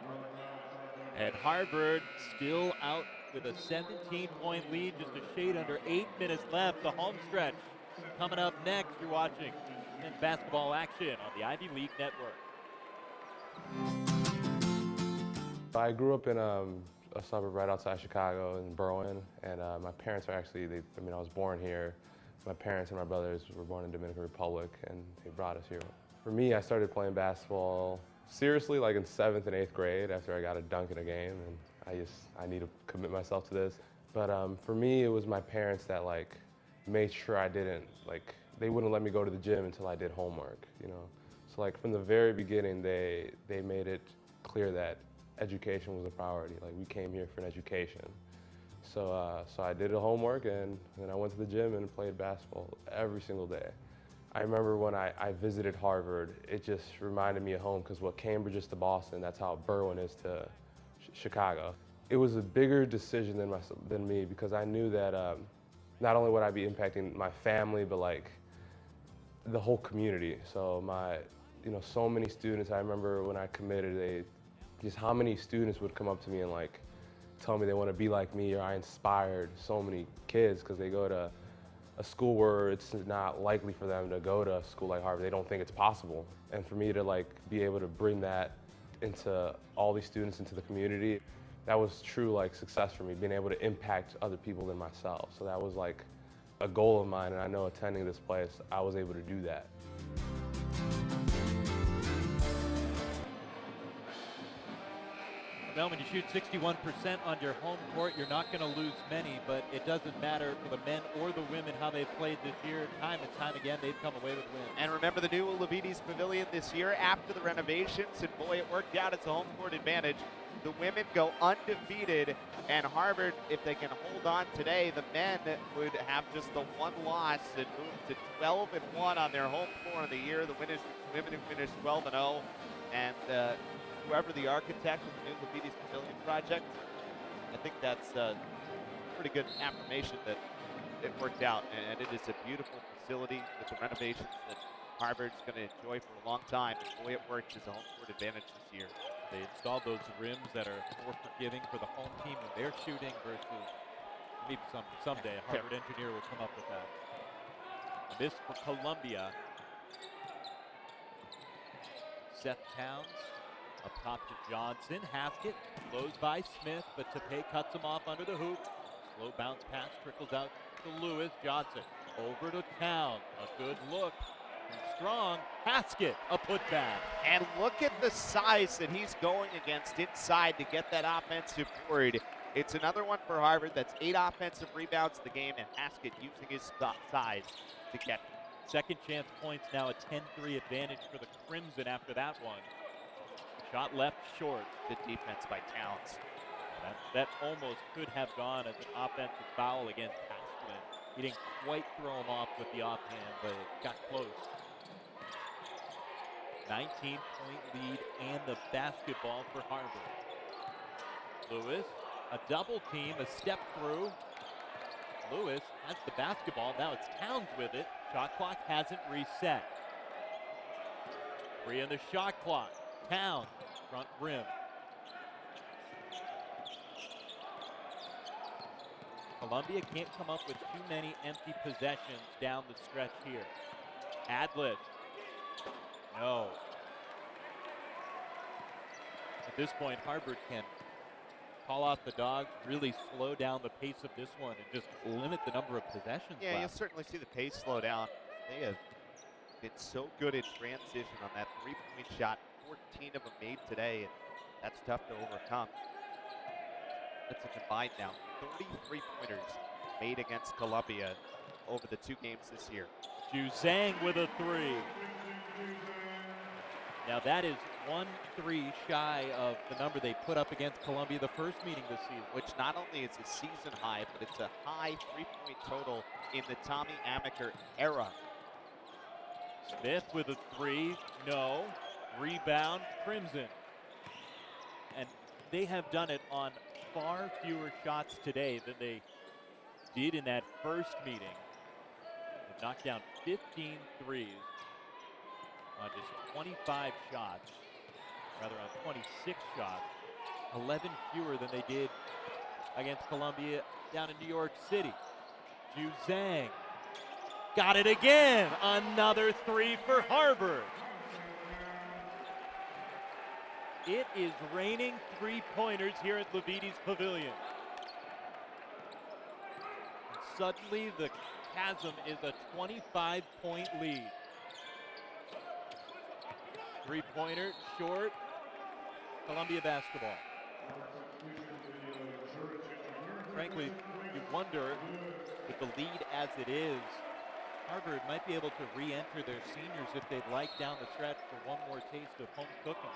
And Harvard still out with a 17-point lead, just a shade under 8 minutes left. The home stretch coming up next. You're watching basketball action on the Ivy League Network. I grew up in a suburb right outside Chicago in Berwyn, and my parents are actually, I was born here. My parents and my brothers were born in Dominican Republic, and they brought us here. For me, I started playing basketball seriously like in 7th and 8th grade after I got a dunk in a game, and I need to commit myself to this. But for me, it was my parents that made sure I didn't, they wouldn't let me go to the gym until I did homework, So from the very beginning, they made it clear that education was a priority. We came here for an education. So I did the homework, and then I went to the gym and played basketball every single day. I remember when I visited Harvard, it just reminded me of home, because what Cambridge is to Boston, that's how Berwyn is to Chicago. It was a bigger decision than me, because I knew that not only would I be impacting my family, but the whole community. So so many students, I remember when I committed, just how many students would come up to me and tell me they want to be like me, or I inspired so many kids, because they go to a school where it's not likely for them to go to a school like Harvard. They don't think it's possible. And for me to be able to bring that into all these students, into the community, that was true success for me, being able to impact other people than myself. So that was a goal of mine, and I know attending this place, I was able to do that. Well, when you shoot 61% on your home court, you're not going to lose many, but it doesn't matter for the men or the women how they've played this year. Time and time again, they've come away with wins. And remember the new Levites Pavilion this year after the renovations, and boy, it worked out. It's a home court advantage. The women go undefeated, and Harvard, if they can hold on today, the men would have just the one loss and move to 12-1 on their home floor in the year. The women who finished 12-0, and whoever the architect of the new Levites Pavilion project, I think that's a pretty good affirmation that it worked out, and it is a beautiful facility with the renovations that Harvard's going to enjoy for a long time. And boy, it worked as a home court advantage this year. They installed those rims that are more forgiving for the home team when they're shooting versus maybe someday a Harvard engineer will come up with that. This for Columbia. Seth Towns up top to Johnson. Haskett blows by Smith, but Tepe cuts him off under the hoop. Slow bounce pass trickles out to Lewis. Johnson over to Towns. A good look. Strong. Haskett, a putback. And look at the size that he's going against inside to get that offensive board. It's another one for Harvard. That's 8 offensive rebounds in the game, and Haskett using his size to get it. Second chance points now, a 10-3 advantage for the Crimson after that one. Shot left short. Good defense by Towns. That almost could have gone as an offensive foul against Haskett. He didn't quite throw him off with the offhand, but it got close. 19-point lead and the basketball for Harvard. Lewis, a double team, a step through. Lewis has the basketball. Now it's Towns with it. Shot clock hasn't reset. 3 on the shot clock. Towns, front rim. Columbia can't come up with too many empty possessions down the stretch here. Adlet. No. At this point, Harvard can call off the dogs, really slow down the pace of this one, and just limit the number of possessions Yeah, left. you'll certainly see the pace slow down. They have been so good in transition on that three-point shot. 14 of them made today, and that's tough to overcome. That's a combined now 33 pointers made against Columbia over the 2 games this year. Zhang with a 3. Now that is 1-3 shy of the number they put up against Columbia the first meeting this season. Which not only is a season high, but it's a high 3-point total in the Tommy Amaker era. Smith with a 3, no. Rebound, Crimson. And they have done it on far fewer shots today than they did in that first meeting. They've knocked down 15 threes on just 25 shots, rather on 26 shots, 11 fewer than they did against Columbia down in New York City. Zhang got it again, another 3 for Harvard. It is raining 3-pointers here at Levites Pavilion. And suddenly the chasm is a 25-point lead. 3-pointer, short, Columbia basketball. Frankly, you wonder, with the lead as it is, Harvard might be able to re-enter their seniors if they'd like down the stretch for one more taste of home cooking.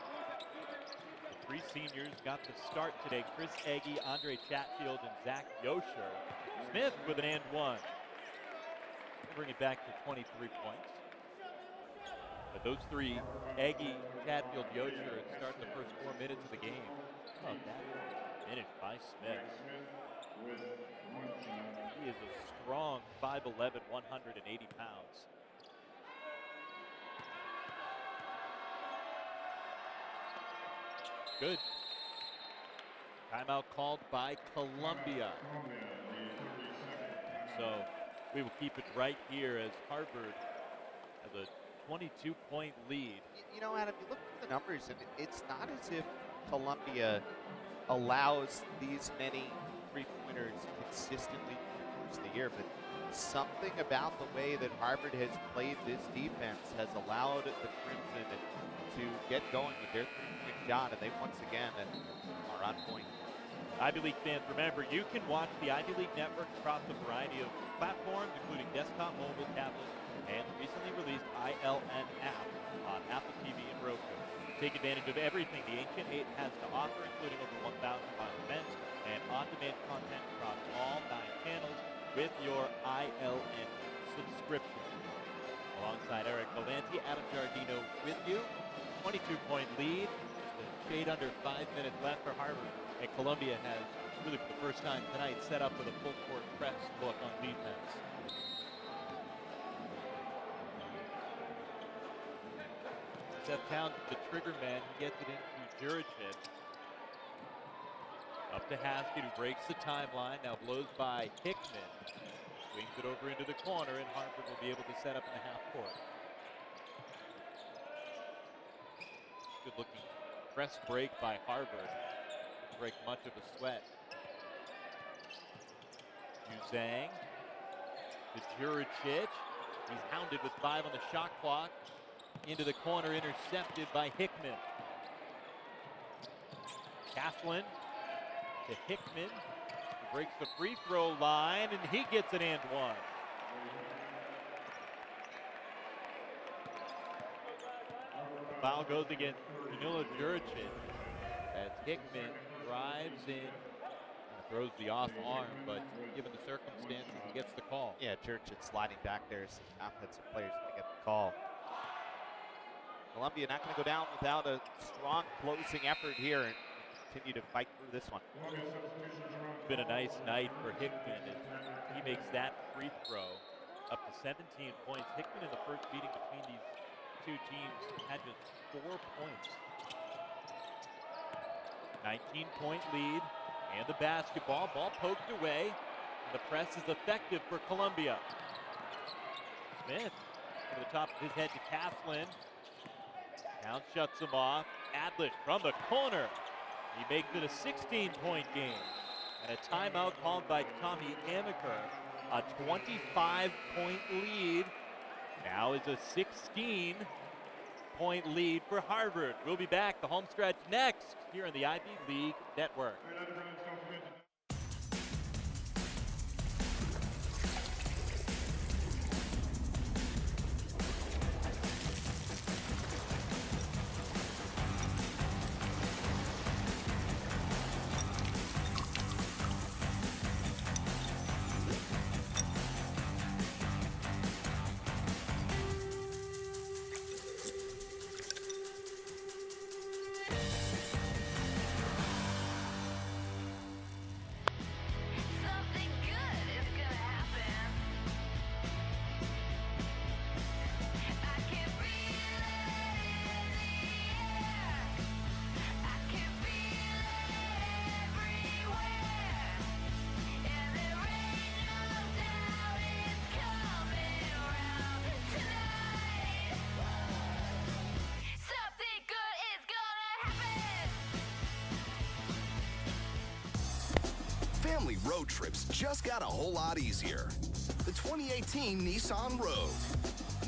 The 3 seniors got the start today. Chris Eggy, Andre Chatfield, and Zach Yosher. Smith with an and 1. Bring it back to 23 points. But those 3, Eggy, Chatfield, Yosher, start the first 4 minutes of the game. Oh, that finish by Smith. He is a strong 5'11", 180 pounds. Good. Timeout called by Columbia. So we will keep it right here as Harvard has a 22-point lead. You know, Adam, you look at the numbers, and it's not as if Columbia allows these many 3-pointers consistently through the course of the year, but something about the way that Harvard has played this defense has allowed the Crimson to get going with their 3-point shot, and they once again are on point. Ivy League fans, remember, you can watch the Ivy League Network across a variety of platforms, including desktop, mobile, tablet, and the recently released ILN app on Apple TV and Roku. Take advantage of everything the Ancient 8 has to offer, including over 1,000 live events and on-demand content across all 9 channels with your ILN subscription. Alongside Eric Galanti, Adam Giardino with you. 22-point lead, just a shade under 5 minutes left for Harvard. And Columbia has, really for the first time tonight, set up with a full-court press look on defense. Seth Towns, the trigger man, he gets it into Juricic. Up to Haskett, who breaks the timeline, now blows by Hickman. Swings it over into the corner, and Harvard will be able to set up in the half court. Good looking press break by Harvard. Break much of a sweat. Zhang to Juricic. He's hounded with 5 on the shot clock. Into the corner, intercepted by Hickman. Caslin to Hickman, who breaks the free throw line, and he gets an and one. The foul goes against Danilo Juricic as Hickman drives in and throws the off arm, but given the circumstances, he gets the call. Yeah, Juricic sliding back there. Some offensive players to get the call. Columbia not going to go down without a strong closing effort here and continue to fight through this one. It's been a nice night for Hickman as he makes that free throw up to 17 points. Hickman in the first meeting between these two teams had just 4 points. 19-point lead and the basketball. Ball poked away. And the press is effective for Columbia. Smith over the top of his head to Kaplan. Now shuts him off. Adlish from the corner. He makes it a 16-point game. And a timeout called by Tommy Amaker. A 25-point lead. Now is a 16-point lead for Harvard. We'll be back. The home stretch next here on the Ivy League Network. Family road trips just got a whole lot easier. The 2018 Nissan Rogue.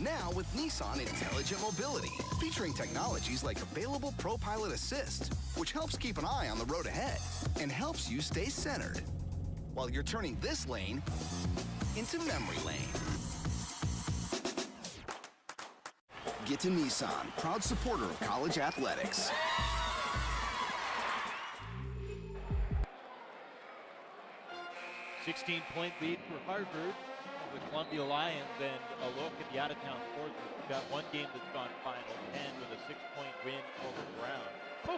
Now with Nissan Intelligent Mobility, featuring technologies like available ProPilot Assist, which helps keep an eye on the road ahead and helps you stay centered while you're turning this lane into memory lane. Get to Nissan, proud supporter of college athletics. 16-point lead for Harvard, the Columbia Lions, and a look at the out-of-town scores. We've got one game that's gone Final 10 with a 6-point win over Brown.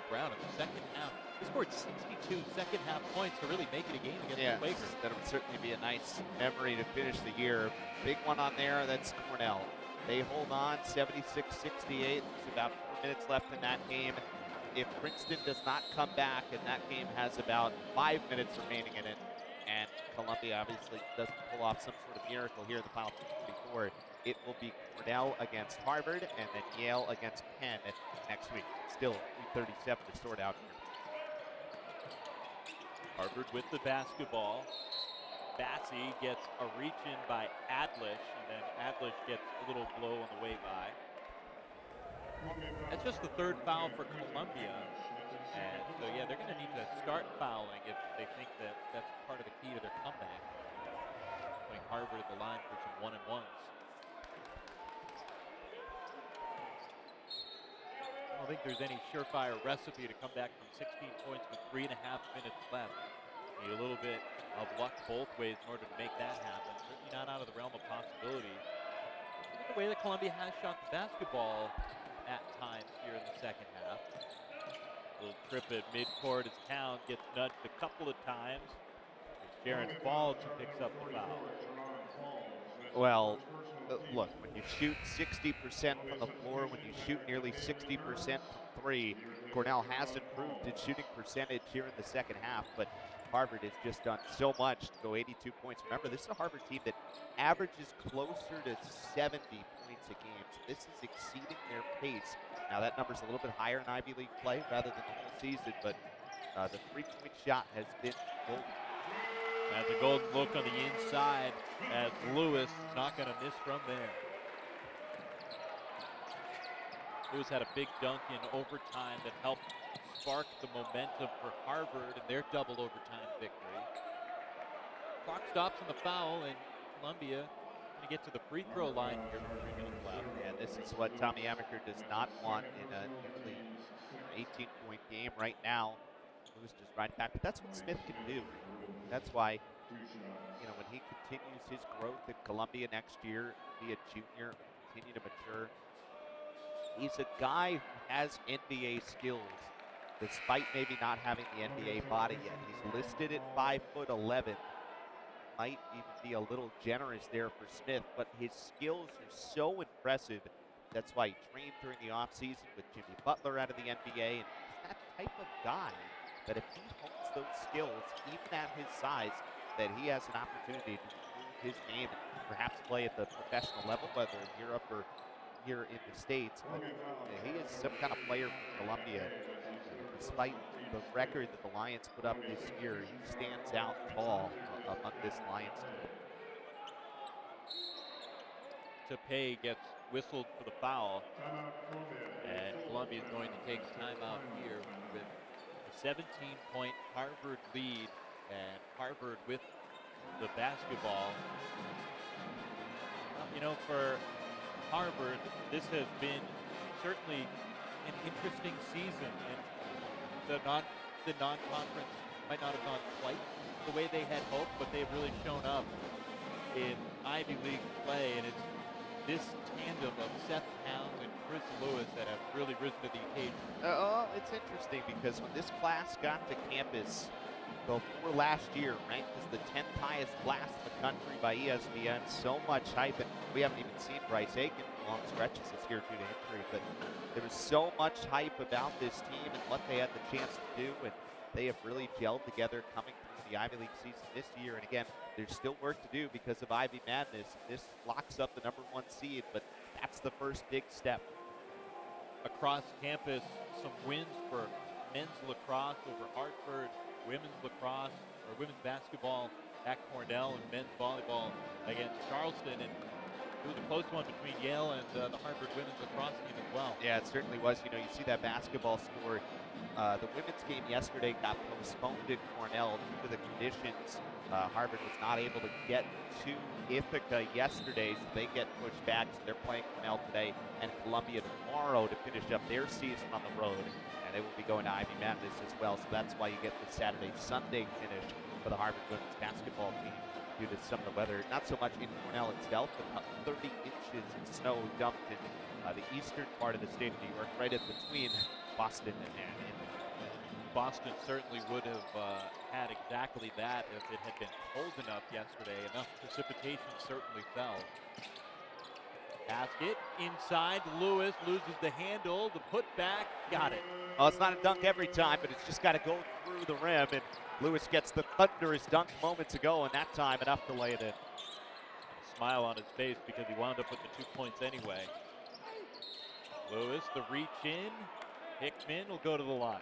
Brown in the second half. He scored 62 second-half points to really make it a game against the Quakers. That would certainly be a nice memory to finish the year. Big one on there, that's Cornell. They hold on 76-68. There's about 4 minutes left in that game. If Princeton does not come back, and that game has about 5 minutes remaining in it, and Columbia obviously doesn't pull off some sort of miracle here in the final 24, it will be Cornell against Harvard and then Yale against Penn next week. Still 3:37 to sort out here. Harvard with the basketball. Bassey gets a reach-in by Adlish, and then Adlish gets a little blow on the way by. That's just the third foul for Columbia. And so, yeah, they're going to need to start fouling if they think that that's part of the key to their comeback. Putting Harvard at the line for some one-and-ones. I don't think there's any surefire recipe to come back from 16 points with 3.5 minutes left. Need a little bit of luck both ways in order to make that happen. Certainly not out of the realm of possibility. Look at the way that Columbia has shot the basketball at times here in the second half. Little trip at midcourt as Town gets nudged a couple of times. It's Jaron Falls who picks up the foul. Well, look, when you shoot 60% from the floor, when you shoot nearly 60% from three, Cornell has improved its shooting percentage here in the second half, but Harvard has just done so much to go 82 points. Remember, this is a Harvard team that averages closer to 70 points a game, so this is exceeding their pace. Now, that number's a little bit higher in Ivy League play rather than the whole season, but the three-point shot has been golden. That's a golden look on the inside as Lewis is not going to miss from there. Lewis had a big dunk in overtime that helped spark the momentum for Harvard and their double overtime victory. Clock stops on the foul, and Columbia going to get to the free throw line here with 3 minutes left. And this is what Tommy Amaker does not want in a nearly 18-point game right now. Lewis just right back, but that's what Smith can do. That's why, you know, when he continues his growth at Columbia next year, be a junior, continue to mature. He's a guy who has NBA skills, despite maybe not having the NBA body yet. He's listed at 5'11". Might even be a little generous there for Smith, but his skills are so impressive. That's why he trained during the offseason with Jimmy Butler out of the NBA, and he's that type of guy that if he hones those skills, even at his size, that he has an opportunity to improve his game and perhaps play at the professional level, whether in Europe or here in the States. But he is some kind of player for Columbia. Despite the record that the Lions put up this year, he stands out tall among this Lions team. Tepe gets whistled for the foul, and Columbia is going to take a timeout here with a 17-point Harvard lead, and Harvard with the basketball. You know, for Harvard, this has been certainly an interesting season, and the non-conference might not have gone quite the way they had hoped, but they've really shown up in Ivy League play, and it's this tandem of Seth Towns and Chris Lewis that have really risen to the occasion. It's interesting because when this class got to campus before last year, ranked as the 10th highest class in the country by ESPN, so much hype, and we haven't even seen Bryce Aiken for long stretches this year due to injury, but there was so much hype about this team and what they had the chance to do, and they have really gelled together coming through the Ivy League season this year. And again, there's still work to do because of Ivy Madness. This locks up the #1 seed, but that's the first big step. Across campus, some wins for men's lacrosse over Hartford, women's lacrosse or women's basketball at Cornell, and men's volleyball against Charleston. And it was a close one between Yale and the Harvard women's lacrosse team as well. Yeah, it certainly was. You know, you see that basketball score. The women's game yesterday got postponed at Cornell due to the conditions. Harvard was not able to get to Ithaca yesterday, so they get pushed back. So they're playing Cornell today and Columbia tomorrow to finish up their season on the road. And they will be going to Ivy Madness as well. So that's why you get the Saturday-Sunday finish for the Harvard women's basketball team due to some of the weather. Not so much in Cornell itself, but about 30 inches of snow dumped in the eastern part of the state of New York, right in between Boston and Boston certainly would have had exactly that if it had been cold enough yesterday. Enough precipitation certainly fell. Basket inside. Lewis loses the handle. The putback. Got it. Oh, it's not a dunk every time, but it's just got to go through the rim. And Lewis gets the thunderous dunk moments ago, and that time enough to lay it in. A smile on his face because he wound up with the 2 points anyway. Lewis, the reach in. Hickman will go to the line.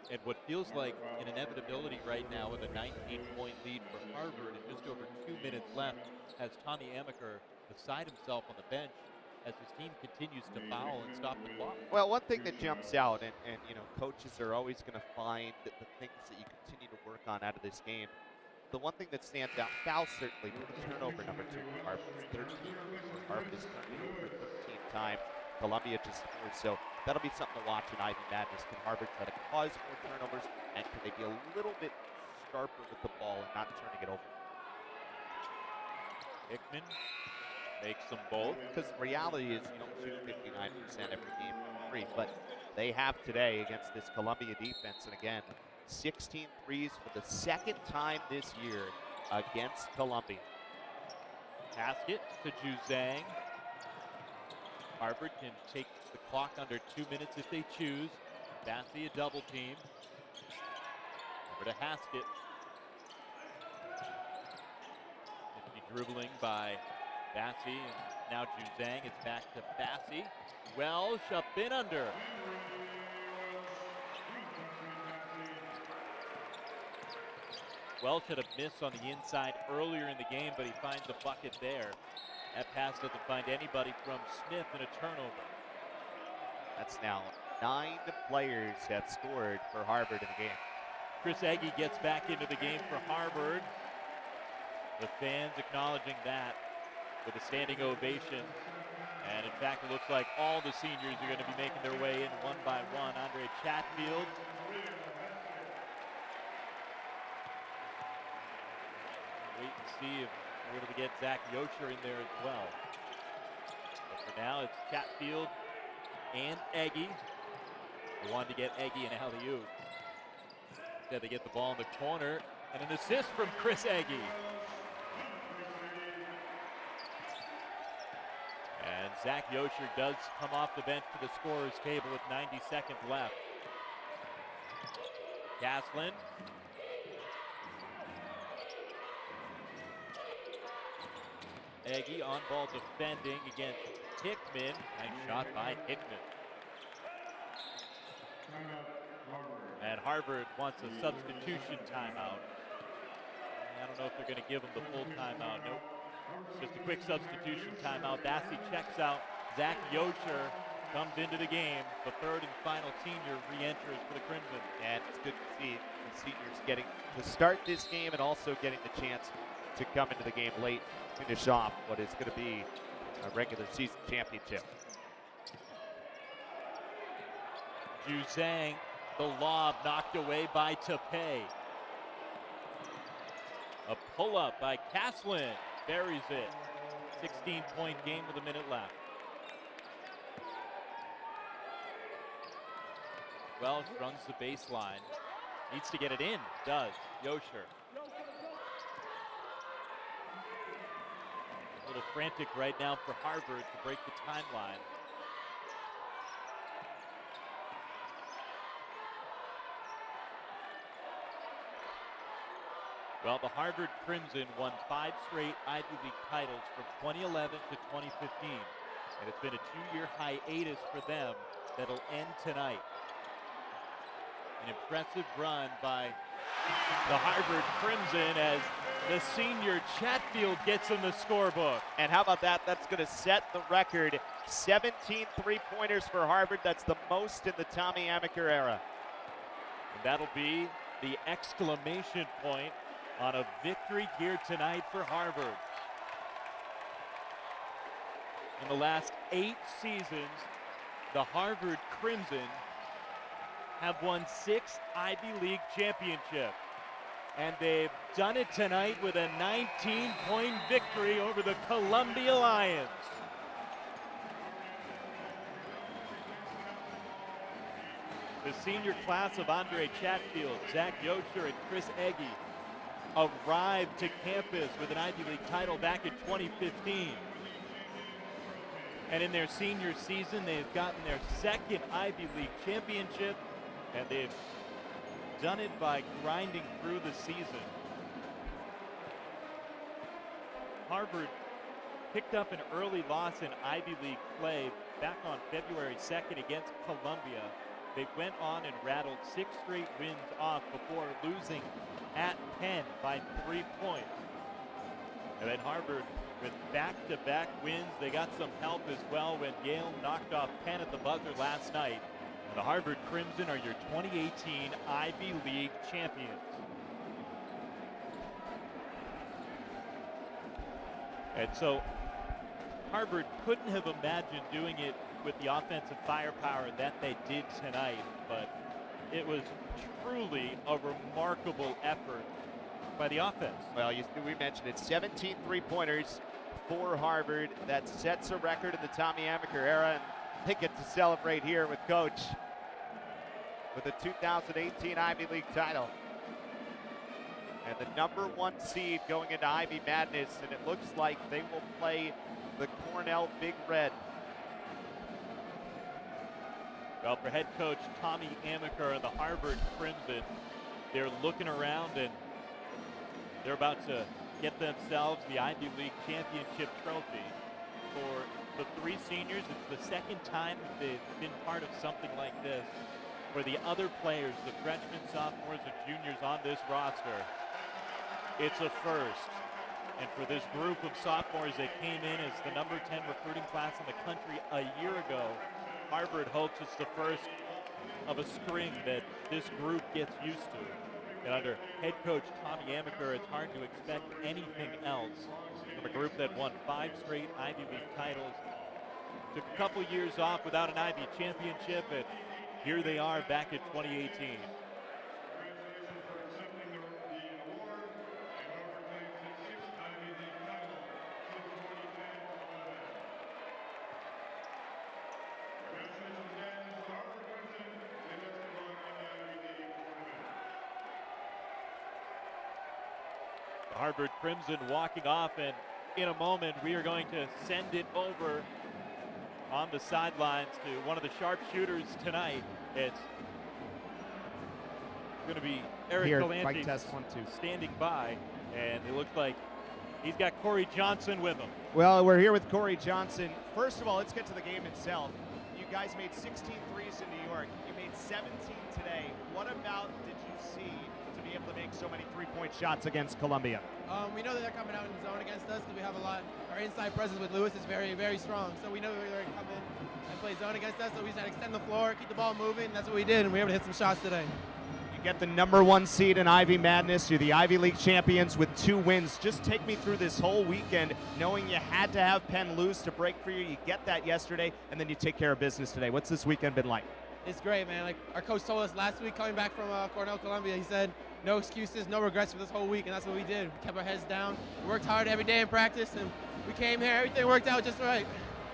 And what feels like an inevitability right now with a 19-point lead for Harvard and just over 2 minutes left has Tommy Amaker beside himself on the bench as his team continues to foul and stop the clock. Well, one thing that jumps out, and you know, coaches are always going to find the things that you continue to work on out of this game. The one thing that stands out, fouls certainly, but the turnover number 2 for Harvard is 13. Harvard is turning over 13 times. Columbia just scored, so that'll be something to watch in Ivy Madness. Can Harvard try to cause more turnovers, and can they be a little bit sharper with the ball and not turning it over? Hickman makes them both. Because the reality is you don't shoot 59% every game for free, but they have today against this Columbia defense. And again, 16 threes for the second time this year against Columbia. Basket to Juzang. Harvard can take the clock under 2 minutes if they choose. Bassey a double team. Over to Haskett. Dribbling by Bassey, and now Juzang. It's back to Bassey. Welsh up in under. Welsh had a miss on the inside earlier in the game, but he finds a bucket there. That pass doesn't find anybody from Smith, and a turnover. That's now 9 players have scored for Harvard in the game. Chris Egge gets back into the game for Harvard. The fans acknowledging that with a standing ovation. And in fact, it looks like all the seniors are going to be making their way in one by one. Andre Chatfield. Wait and see if we're going to get Zach Yocher in there as well. But for now, it's Chatfield and Egge. They wanted to get Egge an alley-oop. Instead, they get the ball in the corner, and an assist from Chris Egge. And Zach Yocher does come off the bench to the scorer's table with 90 seconds left. Gaslin. Egge on ball defending against Hickman. Nice shot by Hickman. And Harvard wants a substitution timeout. I don't know if they're going to give him the full timeout. Nope. Just a quick substitution timeout. Dassey checks out. Zach Yocher comes into the game. The third and final senior re-enters for the Crimson. And it's good to see the seniors getting to start this game and also getting the chance to come into the game late, finish off what is going to be a regular season championship. Juzang, the lob knocked away by Tepe. A pull-up by Caslin. Buries it. 16-point game with a minute left. Welsh runs the baseline. Needs to get it in. Does. Yocher. A little frantic right now for Harvard to break the timeline. Well, the Harvard Crimson won 5 straight Ivy League titles from 2011 to 2015. And it's been a 2-year hiatus for them that'll end tonight. An impressive run by the Harvard Crimson as the senior Chatfield gets in the scorebook. And how about that? That's going to set the record. 17 three-pointers for Harvard. That's the most in the Tommy Amaker era. And that'll be the exclamation point on a victory here tonight for Harvard. In the last 8 seasons, the Harvard Crimson have won 6 Ivy League championships. And they've done it tonight with a 19-point victory over the Columbia Lions. The senior class of Andre Chatfield, Zach Yocher, and Chris Egge arrived to campus with an Ivy League title back in 2015. And in their senior season, they've gotten their 2nd Ivy League championship, and they've done it by grinding through the season. Harvard picked up an early loss in Ivy League play back on February 2nd against Columbia. They went on and rattled 6 straight wins off before losing at Penn by 3 points. And then Harvard with back-to-back wins. They got some help as well when Yale knocked off Penn at the buzzer last night. And the Harvard Crimson are your 2018 Ivy League champions. And so Harvard couldn't have imagined doing it with the offensive firepower that they did tonight, but it was truly a remarkable effort by the offense. Well, we mentioned it, 17 three-pointers for Harvard. That sets a record in the Tommy Amaker era, and they get to celebrate here with Coach with the 2018 Ivy League title. And the #1 seed going into Ivy Madness, and it looks like they will play the Cornell Big Red. Well, for head coach Tommy Amaker and the Harvard Crimson, they're looking around and they're about to get themselves the Ivy League championship trophy. For the 3 seniors, it's the 2nd time that they've been part of something like this. For the other players, the freshmen, sophomores, and juniors on this roster, it's a first. And for this group of sophomores that came in as the #10 recruiting class in the country a year ago, Harvard hopes it's the first of a string that this group gets used to. And under head coach Tommy Amaker, it's hard to expect anything else from a group that won 5 straight Ivy League titles. Took a couple years off without an Ivy championship, and here they are back in 2018. Harvard Crimson walking off, and in a moment we are going to send it over on the sidelines to one of the sharpshooters tonight. It's going to be Eric Galante standing by, and it looks like he's got Corey Johnson with him. Well, we're here with Corey Johnson. First of all, let's get to the game itself. You guys made 16 threes in New York. You made 17 today. What about did you see to be able to make so many three-point shots against Columbia? We know that they're coming out in the zone against us because we have a lot. Our inside presence with Lewis is very, very strong. So we know they're going to come in and play zone against us. So we just had to extend the floor, keep the ball moving. That's what we did, and we were able to hit some shots today. You get the #1 seed in Ivy Madness. You're the Ivy League champions with 2 wins. Just take me through this whole weekend, knowing you had to have Penn lose to break for you. You get that yesterday, and then you take care of business today. What's this weekend been like? It's great, man. Like our coach told us last week coming back from Cornell, Columbia, he said, no excuses, no regrets for this whole week, and that's what we did. We kept our heads down, we worked hard every day in practice, and we came here, everything worked out just right.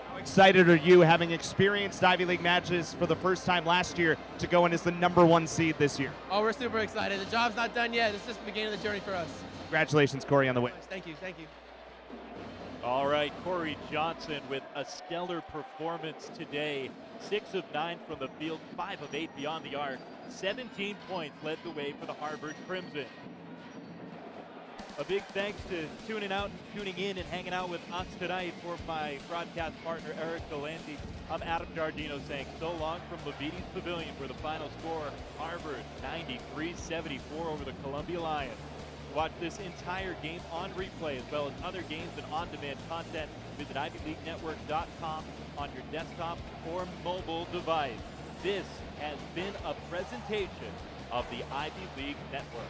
How excited are you, having experienced Ivy League matches for the first time last year, to go in as the #1 seed this year? Oh, we're super excited. The job's not done yet. It's just the beginning of the journey for us. Congratulations, Corey, on the win. Thank you, thank you. All right, Corey Johnson with a stellar performance today. 6 of 9 from the field, 5 of 8 beyond the arc. 17 points led the way for the Harvard Crimson. A big thanks to tuning in and hanging out with us tonight. For my broadcast partner, Eric Galante, I'm Adam Giardino saying so long from Levites Pavilion, where the final score, Harvard 93-74 over the Columbia Lions. Watch this entire game on replay, as well as other games and on-demand content. Visit IvyLeagueNetwork.com on your desktop or mobile device. This has been a presentation of the Ivy League Network.